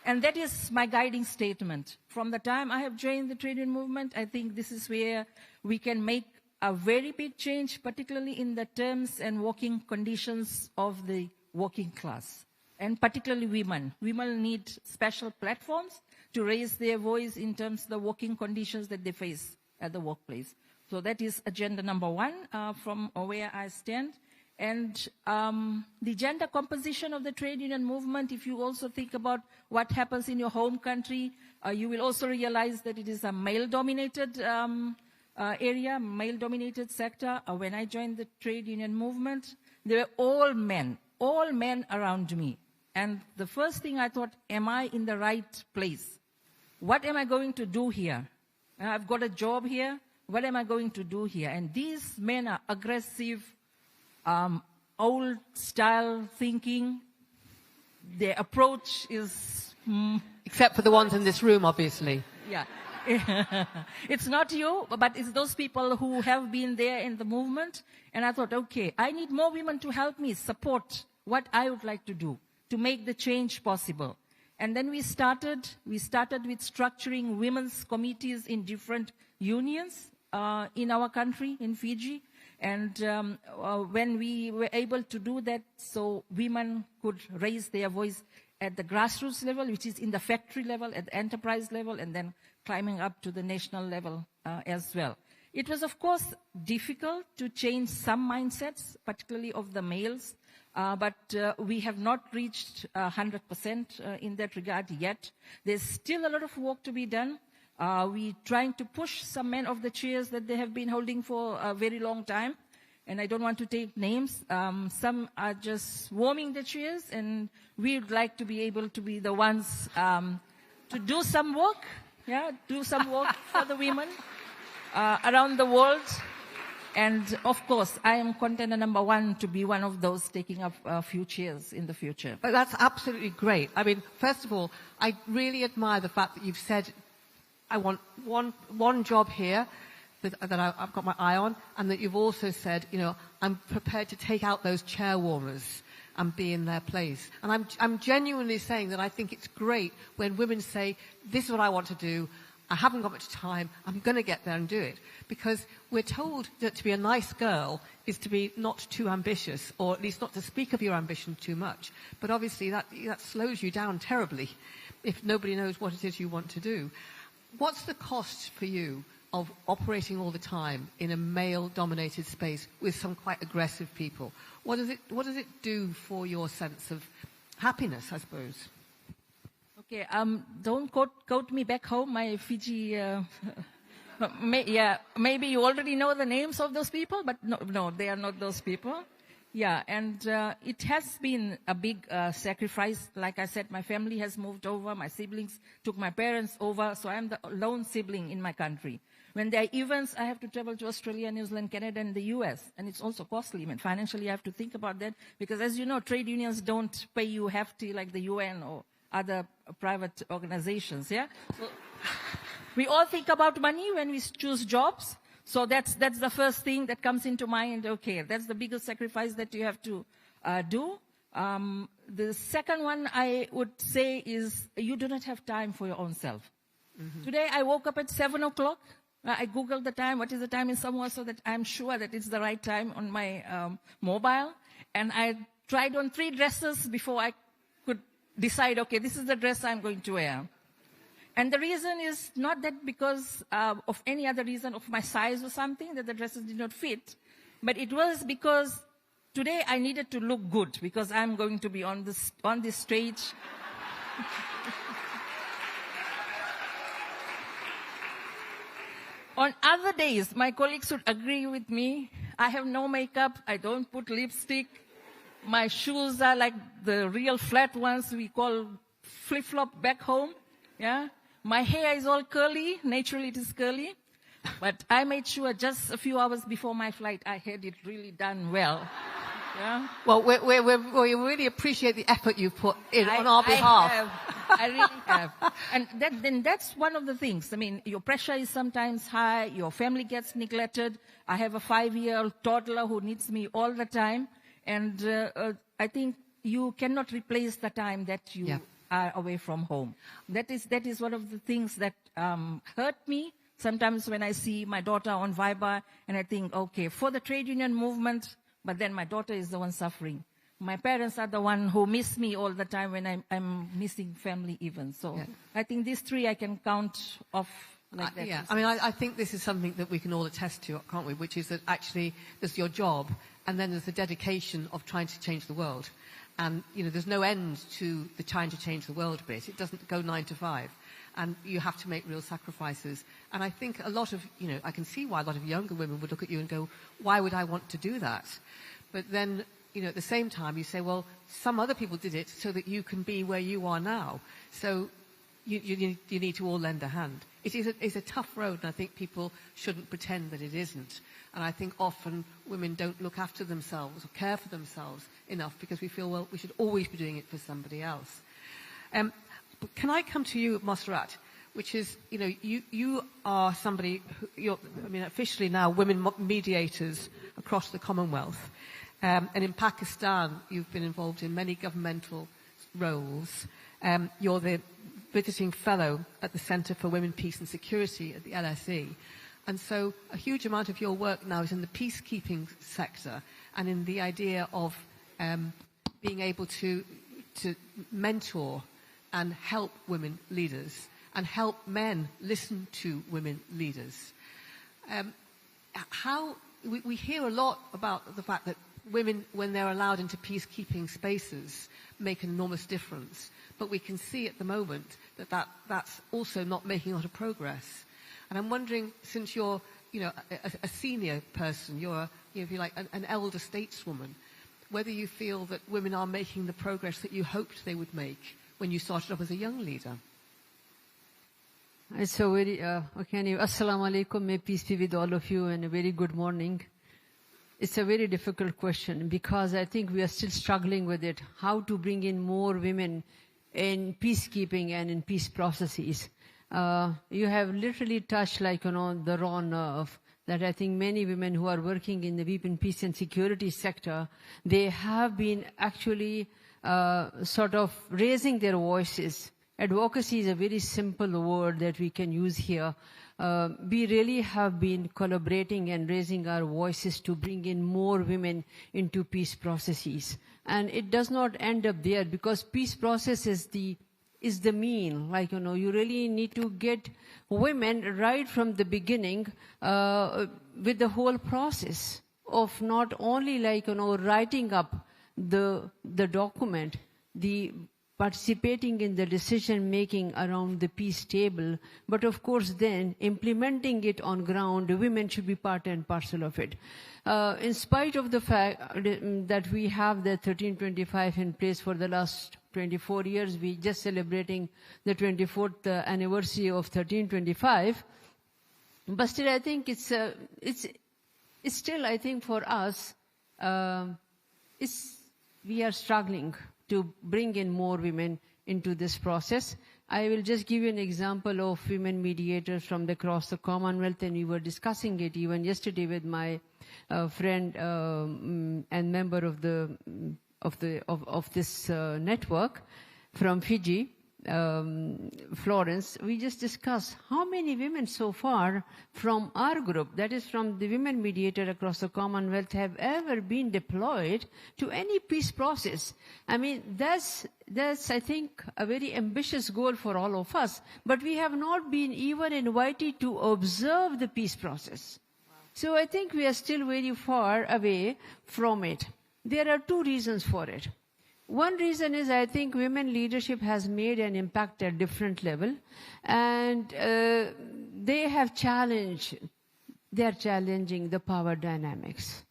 And that is my guiding statement. From the time I have joined the trade union movement, I think this is where we can make a very big change, particularly in the terms and working conditions of the working class, and particularly women. Women need special platforms to raise their voice in terms of the working conditions that they face at the workplace. So that is agenda number one from where I stand. And the gender composition of the trade union movement, if you also think about what happens in your home country, you will also realize that it is a male-dominated area, male-dominated sector. When I joined the trade union movement, they were all men around me. And the first thing I thought, am I in the right place? What am I going to do here? I've got a job here. What am I going to do here? And these men are aggressive, old-style thinking. Their approach is... Except for the ones in this room, obviously. Yeah. It's not you, but it's those people who have been there in the movement. And I thought, okay, I need more women to help me support what I would like to do to make the change possible. And then we started with structuring women's committees in different unions in our country, in Fiji. And when we were able to do that, so women could raise their voice at the grassroots level, which is in the factory level, at the enterprise level, and then climbing up to the national level as well. It was, of course, difficult to change some mindsets, particularly of the males, but we have not reached 100% in that regard yet. There's still a lot of work to be done. We're trying to push some men off the chairs that they have been holding for a very long time. and I don't want to take names. Some are just warming the chairs, and we would like to be able to be the ones to do some work, do some work for the women around the world. And of course, I am contender number one to be one of those taking up a few chairs in the future. But that's absolutely great. I mean, first of all, I really admire the fact that you've said, I want one job here that I've got my eye on, and that you've also said, you know, I'm prepared to take out those chair warmers and be in their place. And I'm genuinely saying that I think it's great when women say, this is what I want to do, I haven't got much time, I'm going to get there and do it. Because we're told that to be a nice girl is to be not too ambitious, or at least not to speak of your ambition too much. But obviously that slows you down terribly if nobody knows what it is you want to do. What's the cost for you of operating all the time in a male-dominated space with some quite aggressive people? What does it do for your sense of happiness, I suppose? Okay, don't quote me back home, my Fiji. Maybe you already know the names of those people, but no, they are not those people. Yeah, and it has been a big sacrifice. Like I said, my family has moved over. My siblings took my parents over, so I'm the lone sibling in my country. When there are events, I have to travel to Australia, New Zealand, Canada, and the US, and it's also costly. I mean, financially, I have to think about that because, as you know, trade unions don't pay you hefty like the UN or other private organizations, yeah? So we all think about money when we choose jobs. So that's the first thing that comes into mind. Okay, that's the biggest sacrifice that you have to do. The second one I would say is you do not have time for your own self. Mm-hmm. Today I woke up at 7 o'clock. I Googled the time, what is the time in Samoa, so that I'm sure that it's the right time on my mobile. And I tried on 3 dresses before I could decide, okay, this is the dress I'm going to wear. And the reason is not that because of any other reason of my size or something, that the dresses did not fit, but it was because today I needed to look good because I'm going to be on this stage. On other days, my colleagues would agree with me. I have no makeup. I don't put lipstick. My shoes are like the real flat ones we call flip-flop back home. Yeah. My hair is all curly. Naturally, it is curly. But I made sure just a few hours before my flight, I had it really done well. Yeah. Well, we really appreciate the effort you've put in on our behalf. I really have. And that's one of the things. I mean, your pressure is sometimes high. Your family gets neglected. I have a 5-year-old toddler who needs me all the time. And I think you cannot replace the time that you are away from home. That is one of the things that hurt me. Sometimes when I see my daughter on Viber and I think, okay, for the trade union movement, but then my daughter is the one suffering. My parents are the one who miss me all the time when I'm missing family events. So I think these 3 I can count off like that. I mean, I think this is something that we can all attest to, can't we? Which is that actually there's your job and then there's the dedication of trying to change the world. And, you know, there's no end to the trying to change the world bit. It doesn't go 9 to 5. And you have to make real sacrifices. And I think a lot of, you know, I can see why a lot of younger women would look at you and go, why would I want to do that? But then, you know, at the same time, you say, well, some other people did it so that you can be where you are now. So you need to all lend a hand. It's a tough road, and I think people shouldn't pretend that it isn't. And I think often women don't look after themselves or care for themselves enough because we feel, well, we should always be doing it for somebody else. But can I come to you, Mosrat, which is, you know, you are somebody who, officially now women mediators across the Commonwealth. And in Pakistan, you've been involved in many governmental roles. You're the visiting fellow at the Centre for Women, Peace and Security at the LSE. And so a huge amount of your work now is in the peacekeeping sector and in the idea of being able to mentor and help women leaders and help men listen to women leaders. We hear a lot about the fact that women, when they're allowed into peacekeeping spaces, make an enormous difference. But we can see at the moment that's also not making a lot of progress. And I'm wondering, since you're, you know, a senior person, you're if you like, an elder stateswoman, whether you feel that women are making the progress that you hoped they would make when you started off as a young leader. It's a very, Assalamu alaikum, may peace be with all of you, and a very good morning. It's a very difficult question because I think we are still struggling with it, how to bring in more women in peacekeeping and in peace processes. You have literally touched the raw nerve that I think many women who are working in the weapon peace and security sector, they have been actually sort of raising their voices. Advocacy is a very simple word that we can use here. We really have been collaborating and raising our voices to bring in more women into peace processes. And it does not end up there because peace process is the mean. You really need to get women right from the beginning with the whole process of not only writing up the document, the participating in the decision making around the peace table, but of course then implementing it on ground, women should be part and parcel of it. In spite of the fact that we have the 1325 in place for the last 24 years, we just celebrating the 24th anniversary of 1325, but still I think it's still, I think for us, we are struggling to bring in more women into this process. I will just give you an example of women mediators from across the Commonwealth, and we were discussing it even yesterday with my friend and member of this network from Fiji, Florence. We just discussed how many women so far from our group, that is from the women mediator across the Commonwealth, have ever been deployed to any peace process. I mean, that's I think a very ambitious goal for all of us, but we have not been even invited to observe the peace process. So I think we are still very far away from it. There are two reasons for it. One reason is I think women leadership has made an impact at different level, and they are challenging the power dynamics.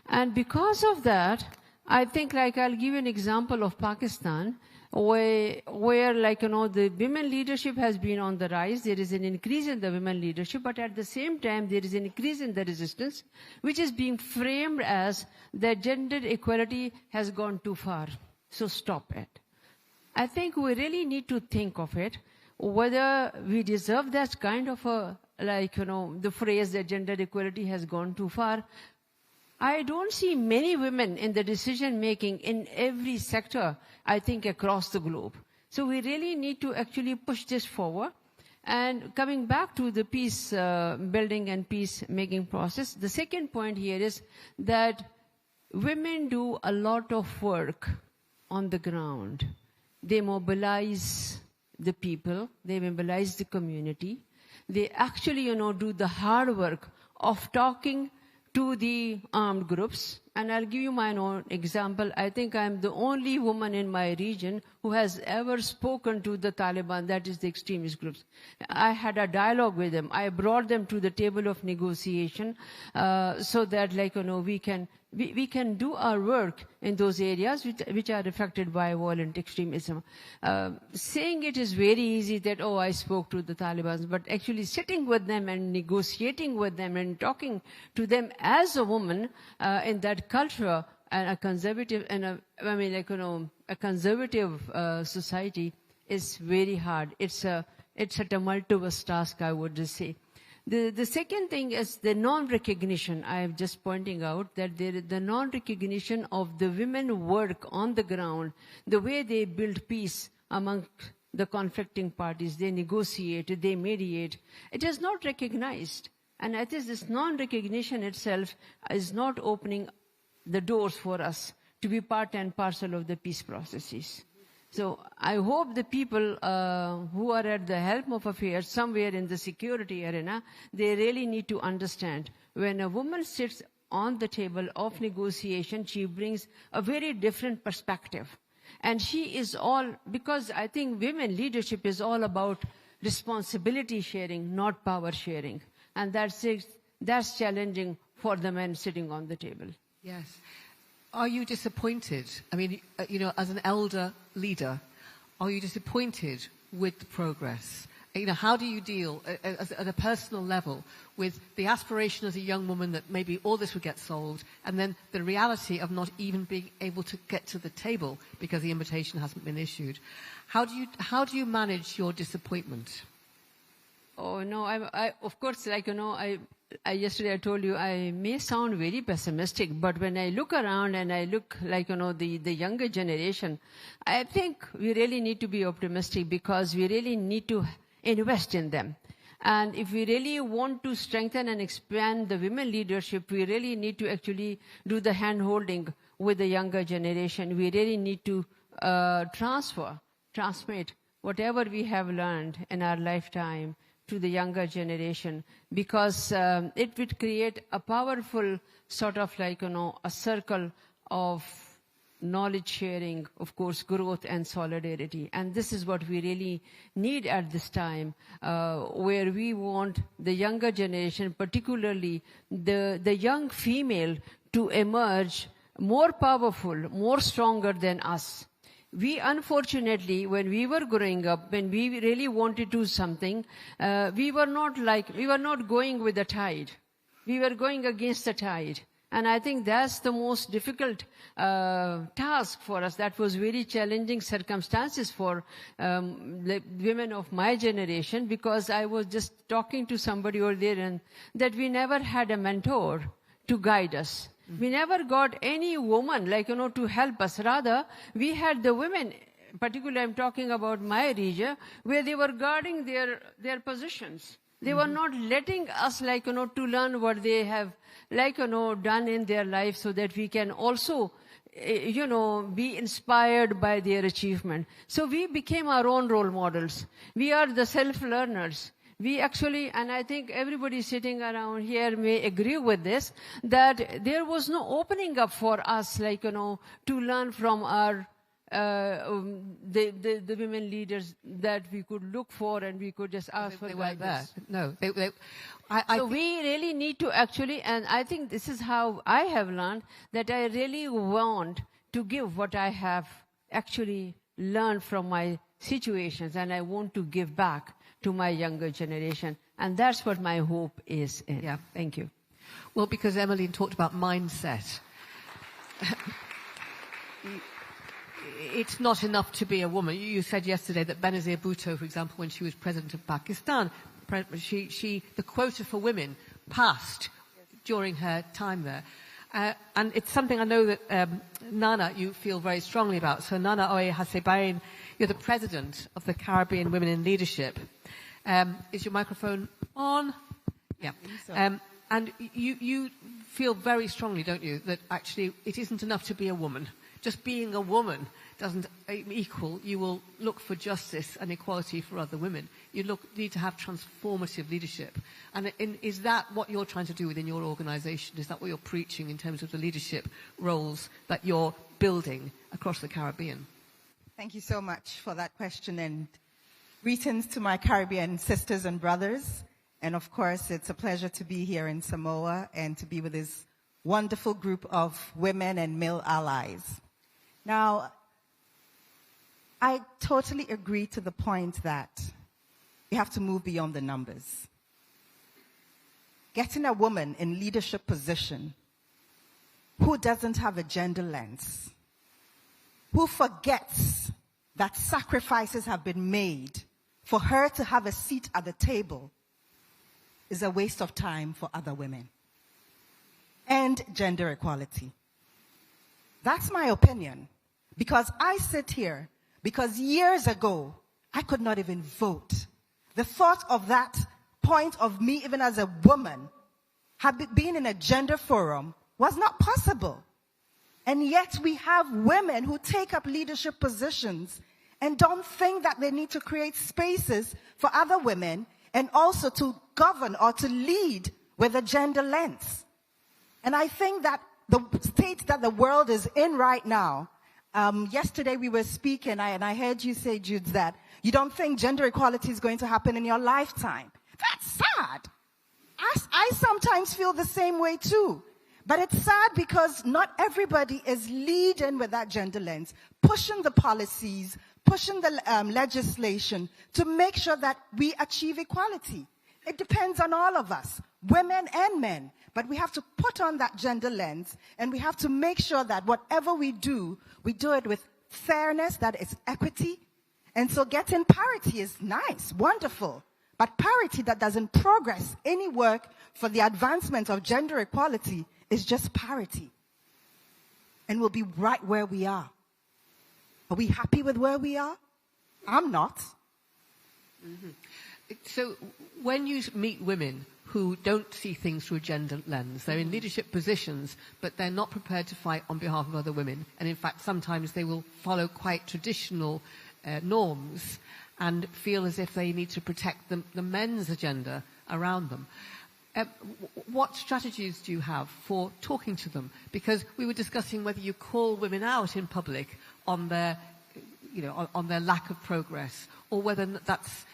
And because of that, I think I'll give you an example of Pakistan, where the women leadership has been on the rise. There is an increase in the women leadership, but at the same time, there is an increase in the resistance, which is being framed as that gender equality has gone too far. So stop it. I think we really need to think of it, whether we deserve that kind of the phrase that gender equality has gone too far. I don't see many women in the decision making in every sector, I think, across the globe. So we really need to actually push this forward. And coming back to the peace building and peace making process, the second point here is that women do a lot of work on the ground. They mobilize the people, they mobilize the community. They actually, do the hard work of talking to the armed groups. And I'll give you my own example. I think I'm the only woman in my region who has ever spoken to the Taliban, that is the extremist groups. I had a dialogue with them. I brought them to the table of negotiation so that we can do our work in those areas which are affected by violent extremism. Saying it is very easy that, I spoke to the Taliban, but actually sitting with them and negotiating with them and talking to them as a woman in that culture and a conservative a conservative society is very hard. It's a tumultuous task, I would just say. The second thing is the non-recognition. I am just pointing out that the non-recognition of the women work on the ground, the way they build peace among the conflicting parties, they negotiate, they mediate. It is not recognized. And I think this non-recognition itself is not opening the doors for us to be part and parcel of the peace processes. So I hope the people who are at the helm of affairs somewhere in the security arena, they really need to understand when a woman sits on the table of negotiation, she brings a very different perspective. And she is because I think women leadership is all about responsibility sharing, not power sharing. And that's challenging for the men sitting on the table. Yes. Are you disappointed? I mean, as an elder leader, are you disappointed with the progress? How do you deal at a personal level with the aspiration as a young woman that maybe all this would get solved, and then the reality of not even being able to get to the table because the invitation hasn't been issued? How do you manage your disappointment? Oh no, I of course, yesterday I told you I may sound very pessimistic, but when I look around and I look the younger generation, I think we really need to be optimistic, because we really need to invest in them. And if we really want to strengthen and expand the women leadership, we really need to actually do the hand-holding with the younger generation. We really need to transmit whatever we have learned in our lifetime to the younger generation, because it would create a powerful sort of a circle of knowledge sharing, of course, growth and solidarity. And this is what we really need at this time, where we want the younger generation, particularly the young female, to emerge more powerful, more stronger than us. We, unfortunately, when we were growing up, when we really wanted to do something, we were not going with the tide. We were going against the tide. And I think that's the most difficult task for us. That was very challenging circumstances for the women of my generation, because I was just talking to somebody over there, and that we never had a mentor to guide us. We never got any woman, to help us. Rather, we had the women, particularly I'm talking about my region, where they were guarding their positions. They were not letting us, to learn what they have, done in their life, so that we can also, be inspired by their achievement. So we became our own role models. We are the self-learners. We actually, and I think everybody sitting around here may agree with this, that there was no opening up for us, to learn from our the women leaders that we could look for, and we could just ask for guidance. No, so we really need to actually, and I think this is how I have learned, that I really want to give what I have actually learned from my situations, and I want to give back to my younger generation. And that's what my hope is in. Yeah. Thank you. Well, because Emmeline talked about mindset. It's not enough to be a woman. You said yesterday that Benazir Bhutto, for example, when she was president of Pakistan, the quota for women passed during her time there. And it's something I know that, Nana, you feel very strongly about. So Nana Oye Hasebain, you're the president of the Caribbean Women in Leadership. Is your microphone on? Yeah. And you feel very strongly, don't you, that actually it isn't enough to be a woman. Just being a woman doesn't equal. You will look for justice and equality for other women. You need to have transformative leadership. And is that what you're trying to do within your organisation? Is that what you're preaching in terms of the leadership roles that you're building across the Caribbean? Thank you so much for that question, and greetings to my Caribbean sisters and brothers. And of course, it's a pleasure to be here in Samoa and to be with this wonderful group of women and male allies. Now, I totally agree to the point that we have to move beyond the numbers. Getting a woman in leadership position who doesn't have a gender lens, who forgets that sacrifices have been made for her to have a seat at the table, is a waste of time for other women. And gender equality. That's my opinion. Because I sit here, because years ago, I could not even vote. The thought of that point of me, even as a woman, being in a gender forum was not possible. And yet we have women who take up leadership positions and don't think that they need to create spaces for other women and also to govern or to lead with a gender lens. And I think that the state that the world is in right now, yesterday we were speaking, and I heard you say, Jude, that you don't think gender equality is going to happen in your lifetime. That's sad. I sometimes feel the same way too. But it's sad because not everybody is leading with that gender lens, pushing the policies, pushing the legislation to make sure that we achieve equality. It depends on all of us, women and men. But we have to put on that gender lens, and we have to make sure that whatever we do it with fairness, that is equity. And so getting parity is nice, wonderful. But parity that doesn't progress any work for the advancement of gender equality is just parity. And we'll be right where we are. Are we happy with where we are? I'm not. Mm-hmm. So when you meet women who don't see things through a gender lens, they're in leadership positions, but they're not prepared to fight on behalf of other women. And in fact, sometimes they will follow quite traditional norms and feel as if they need to protect the men's agenda around them. What strategies do you have for talking to them? Because we were discussing whether you call women out in public on their, on their lack of progress, or whether that's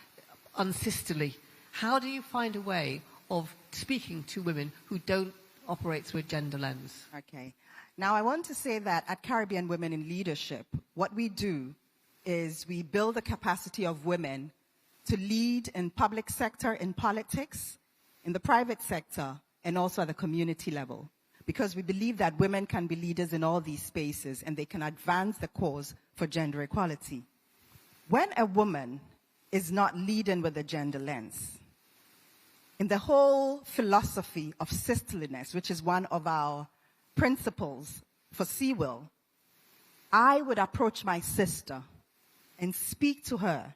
unsisterly. How do you find a way of speaking to women who don't operate through a gender lens? Okay. Now, I want to say that at Caribbean Women in Leadership, what we do is we build the capacity of women to lead in public sector, in politics, in the private sector, and also at the community level. Because we believe that women can be leaders in all these spaces, and they can advance the cause for gender equality. When a woman is not leading with a gender lens, in the whole philosophy of sisterliness, which is one of our principles for CWIL, I would approach my sister and speak to her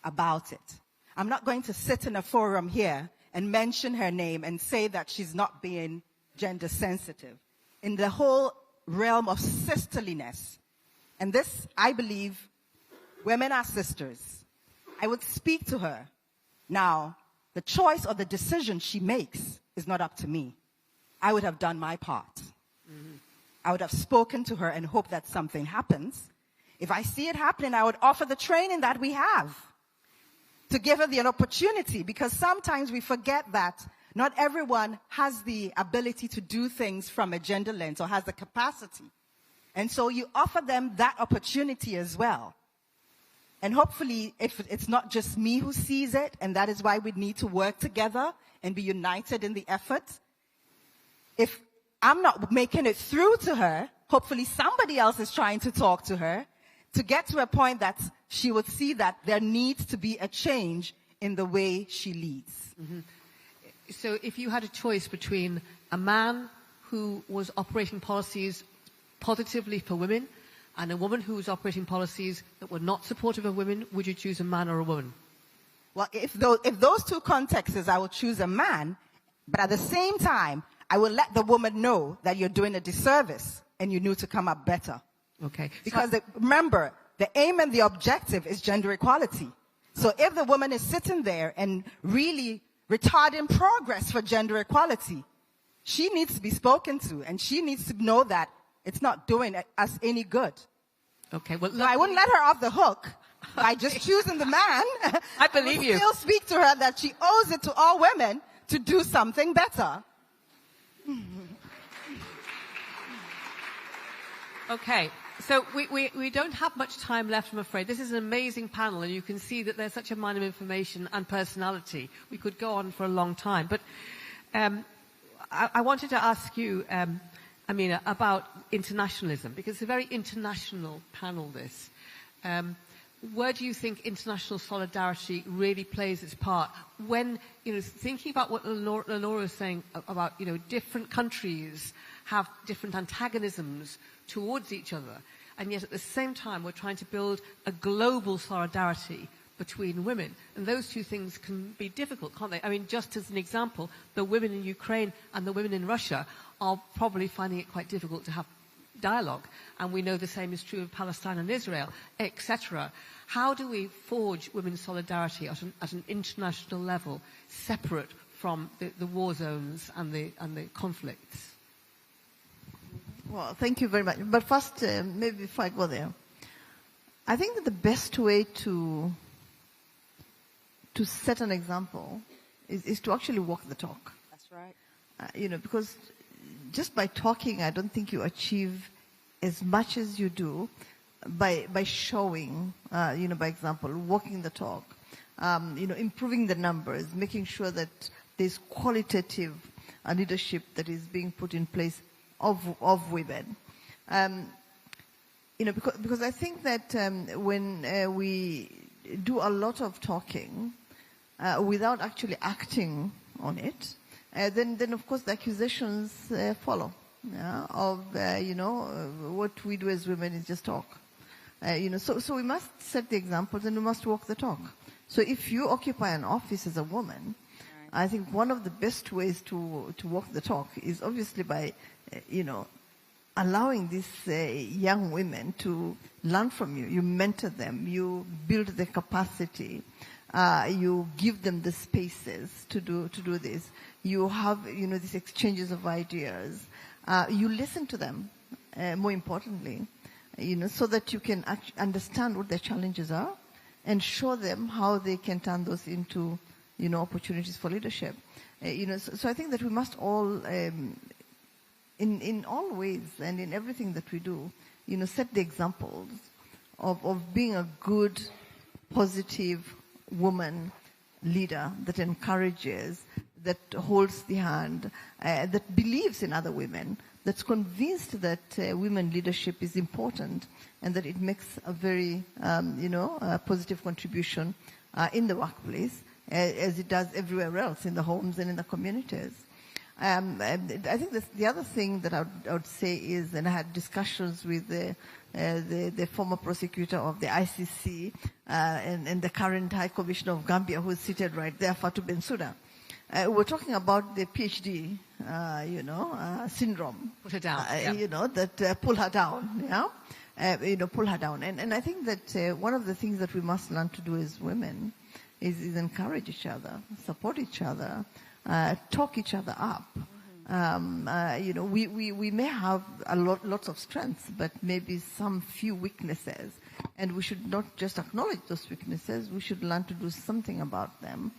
about it. I'm not going to sit in a forum here and mention her name and say that she's not being gender sensitive. In the whole realm of sisterliness, and this, I believe, women are sisters, I would speak to her. Now, the choice or the decision she makes is not up to me. I would have done my part. Mm-hmm. I would have spoken to her and hoped that something happens. If I see it happening, I would offer the training that we have to give her the opportunity, because sometimes we forget that not everyone has the ability to do things from a gender lens or has the capacity. And so you offer them that opportunity as well. And hopefully, if it's not just me who sees it, and that is why we need to work together and be united in the effort. If I'm not making it through to her, hopefully somebody else is trying to talk to her to get to a point that she would see that there needs to be a change in the way she leads. Mm-hmm. So if you had a choice between a man who was operating policies positively for women and a woman who was operating policies that were not supportive of women, would you choose a man or a woman? Well, if those two contexts, I would choose a man, but at the same time, I will let the woman know that you're doing a disservice and you need to come up better. Okay. Because remember, the aim and the objective is gender equality. So if the woman is sitting there and really retarding progress for gender equality, she needs to be spoken to, and she needs to know that it's not doing us any good. Okay. Well, so I wouldn't let her off the hook by just choosing the man. I believe you. Still speak to her that she owes it to all women to do something better. Okay. So we don't have much time left, I'm afraid. This is an amazing panel, and you can see that there's such a amount of information and personality. We could go on for a long time. But I wanted to ask you, Amina, about internationalism, because it's a very international panel, this. Where do you think international solidarity really plays its part? When, thinking about what Lenora was saying about, different countries have different antagonisms towards each other, and yet at the same time we're trying to build a global solidarity between women. And those two things can be difficult, can't they? I mean, just as an example, the women in Ukraine and the women in Russia are probably finding it quite difficult to have dialogue. And we know the same is true of Palestine and Israel, etc. How do we forge women's solidarity at an international level, separate from the war zones and the conflicts? Well, thank you very much. But first, maybe before I go there, I think that the best way to set an example is to actually walk the talk. That's Right. Because just by talking, I don't think you achieve as much as you do by showing, by example, walking the talk, improving the numbers, making sure that there's qualitative leadership that is being put in place of women. Because I think that when we do a lot of talking without actually acting on it, then of course the accusations follow. What we do as women is just talk. So we must set the examples and we must walk the talk. So if you occupy an office as a woman, I think one of the best ways to walk the talk is obviously by, allowing these young women to learn from you. You mentor them, you build their capacity, you give them the spaces to do this. You have, these exchanges of ideas. You listen to them, more importantly, so that you can understand what their challenges are and show them how they can turn those into, opportunities for leadership. So I think that we must all, in all ways and in everything that we do, set the examples of being a good, positive woman leader that encourages, that holds the hand, that believes in other women, that's convinced that women leadership is important and that it makes a very, positive contribution in the workplace, as it does everywhere else, in the homes and in the communities. I think the other thing that I would say is, and I had discussions with the former prosecutor of the ICC and the current High Commissioner of Gambia, who is seated right there, Fatou Bensouda. We're talking about the PhD, syndrome. Put her down. That pull her down. Pull her down. And I think that one of the things that we must learn to do as women is encourage each other, support each other, talk each other up. We may have lots of strengths, but maybe some few weaknesses, and we should not just acknowledge those weaknesses. We should learn to do something about them,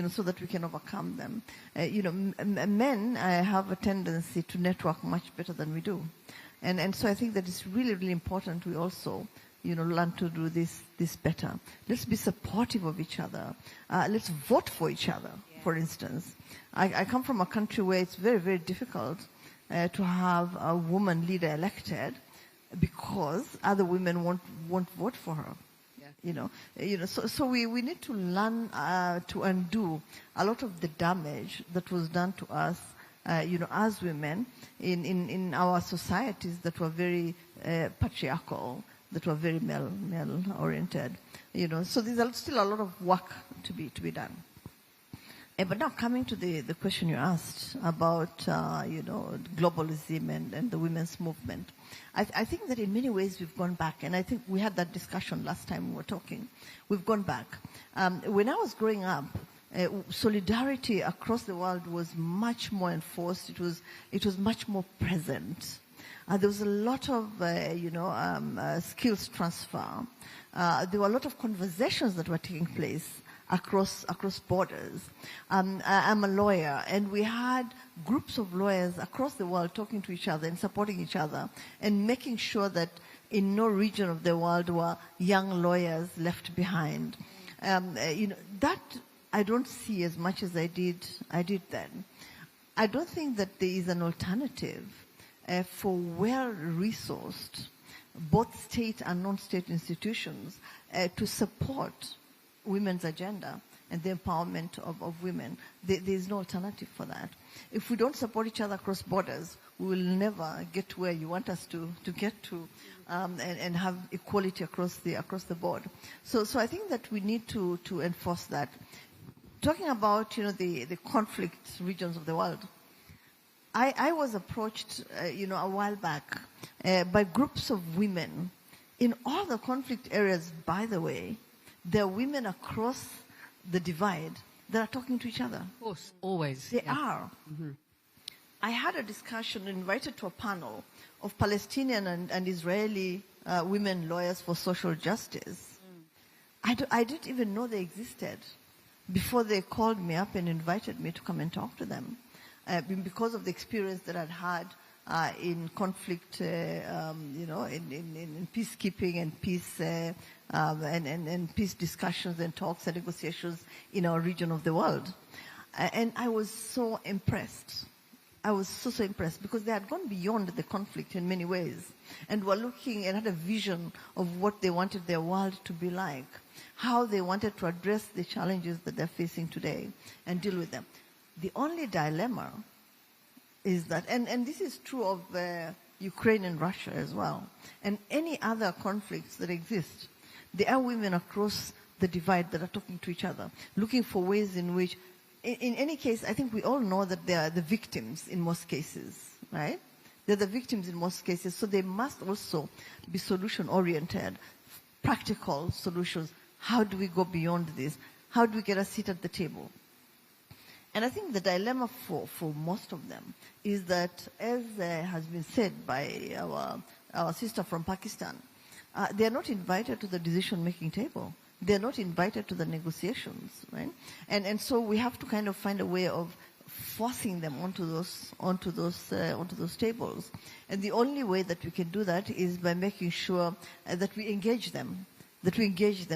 so that we can overcome them. Men have a tendency to network much better than we do, and so I think that it's really, really important we also learn to do this better. Let's be supportive of each other. Let's vote for each other, for instance. I come from a country where it's very, very difficult to have a woman leader elected because other women won't vote for her. So we need to learn to undo a lot of the damage that was done to us, as women in our societies that were very patriarchal, that were very male oriented. So there's still a lot of work to be done. But now coming to the question you asked about, globalism and the women's movement, I think that in many ways we've gone back, and I think we had that discussion last time we were talking. We've gone back. When I was growing up, solidarity across the world was much more enforced. It was much more present. There was a lot of, skills transfer. There were a lot of conversations that were taking place across borders. I'm a lawyer, and we had groups of lawyers across the world talking to each other and supporting each other and making sure that in no region of the world were young lawyers left behind. That I don't see as much as I did then. I don't think that there is an alternative for well-resourced, both state and non-state institutions to support women's agenda and the empowerment of women. There is no alternative for that. If we don't support each other across borders, we will never get to where you want us to get to, and have equality across the board. So I think that we need to enforce that. Talking about the conflict regions of the world, I was approached a while back by groups of women in all the conflict areas. By the way, there are women across the divide that are talking to each other. Of course, always. They are. Mm-hmm. I had a discussion, invited to a panel of Palestinian and Israeli women lawyers for social justice. I didn't even know they existed before they called me up and invited me to come and talk to them. because of the experience that I'd had in conflict, in peacekeeping and peace and peace discussions and talks and negotiations in our region of the world. And I was so impressed. I was so impressed because they had gone beyond the conflict in many ways and were looking and had a vision of what they wanted their world to be like, how they wanted to address the challenges that they're facing today and deal with them. The only dilemma is that, and this is true of Ukraine and Russia as well, and any other conflicts that exist, there are women across the divide that are talking to each other, looking for ways in which, in any case, I think we all know that they are the victims in most cases, right? They're the victims in most cases, so they must also be solution-oriented, practical solutions. How do we go beyond this? How do we get a seat at the table? And I think the dilemma for most of them is that, as has been said by our sister from Pakistan, they are not invited to the decision-making table. They are not invited to the negotiations, right? And so we have to kind of find a way of forcing them onto those tables. And the only way that we can do that is by making sure that we engage them,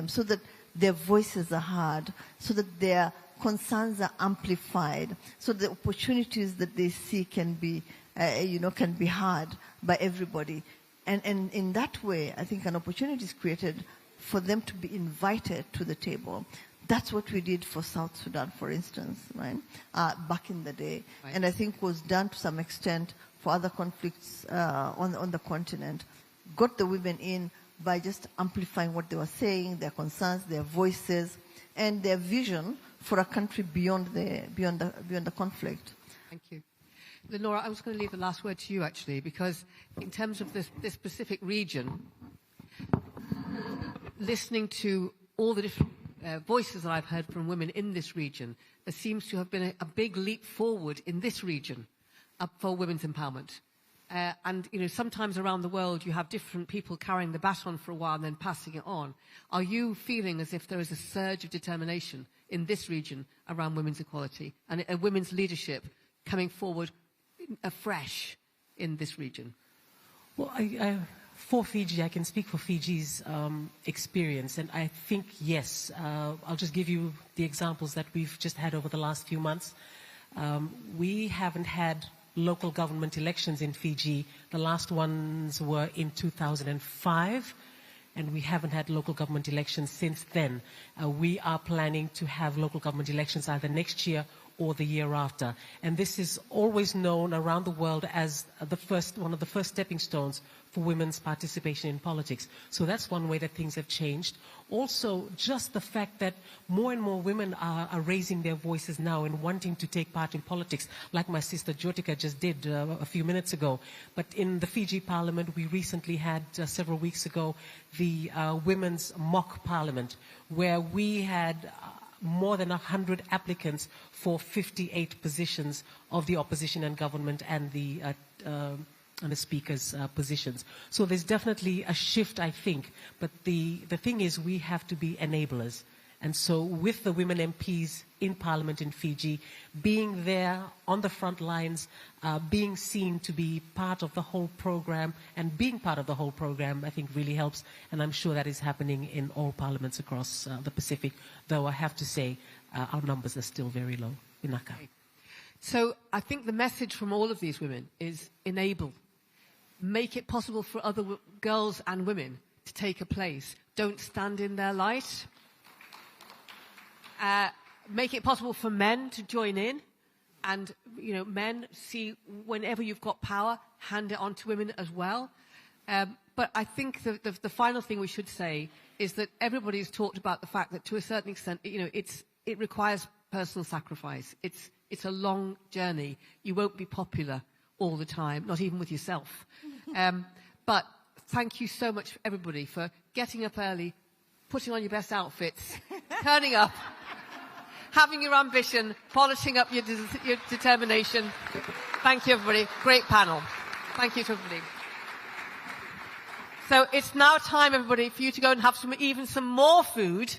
so that their voices are heard, so that their concerns are amplified, so the opportunities that they see can be heard by everybody. And in that way, I think an opportunity is created for them to be invited to the table. That's what we did for South Sudan, for instance, right? Back in the day. Right. And I think was done to some extent for other conflicts on the continent. Got the women in by just amplifying what they were saying, their concerns, their voices, and their vision for a country beyond the conflict. Thank you. Lenora, I was going to leave the last word to you, actually, because in terms of this specific region, listening to all the different voices that I've heard from women in this region, there seems to have been a big leap forward in this region for women's empowerment. And, sometimes around the world you have different people carrying the baton for a while and then passing it on. Are you feeling as if there is a surge of determination in this region around women's equality and women's leadership coming forward afresh in this region? Well, for Fiji, I can speak for Fiji's experience, and I think, yes, I'll just give you the examples that we've just had over the last few months. We haven't had local government elections in Fiji. The last ones were in 2005, and we haven't had local government elections since then. We are planning to have local government elections either next year or the year after. And this is always known around the world as one of the first stepping stones for women's participation in politics. So that's one way that things have changed. Also, just the fact that more and more women are raising their voices now and wanting to take part in politics, like my sister Jyotika just did a few minutes ago. But in the Fiji Parliament, we recently had, several weeks ago, the Women's Mock Parliament, where we had more than 100 applicants for 58 positions of the opposition and government and the speaker's positions. So there's definitely a shift, I think. But the thing is, we have to be enablers. And so with the women MPs in Parliament in Fiji, being there on the front lines, being seen to be part of the whole program, and being part of the whole program, I think really helps. And I'm sure that is happening in all parliaments across the Pacific, though I have to say our numbers are still very low in Naka. Okay. So I think the message from all of these women is enable. Make it possible for other girls and women to take a place. Don't stand in their light. Make it possible for men to join in, and men see whenever you've got power, hand it on to women as well. But I think the final thing we should say is that everybody's talked about the fact that to a certain extent, it requires personal sacrifice. It's a long journey. You won't be popular all the time, not even with yourself. But thank you so much, everybody, for getting up early, putting on your best outfits, turning up, having your ambition, polishing up your determination. Thank you, everybody. Great panel. Thank you to everybody. So it's now time, everybody, for you to go and have some more food,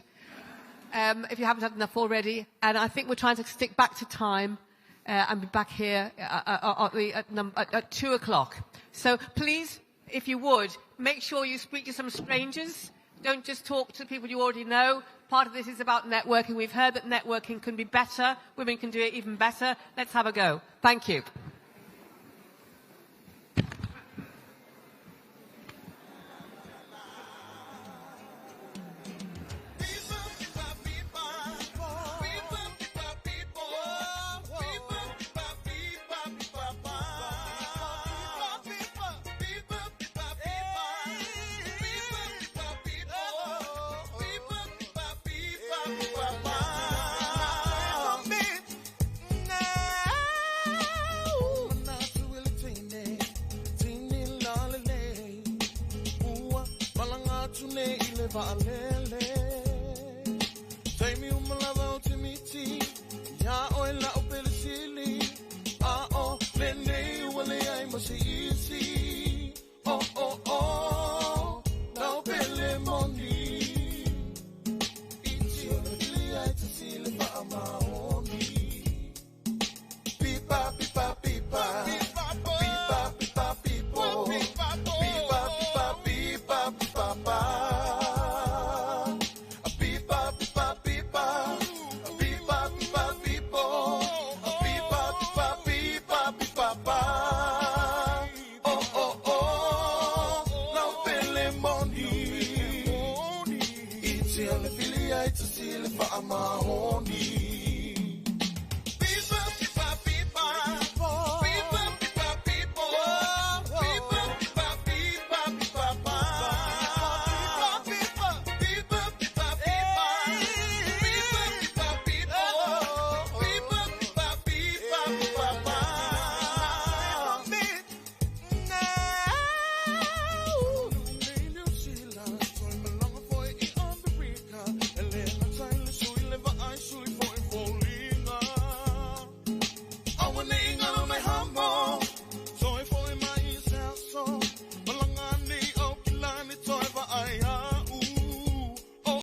if you haven't had enough already. And I think we're trying to stick back to time. and be back here at 2 o'clock. So please, if you would, make sure you speak to some strangers. Don't just talk to people you already know. Part of this is about networking. We've heard that networking can be better. Women can do it even better. Let's have a go. Thank you. Vale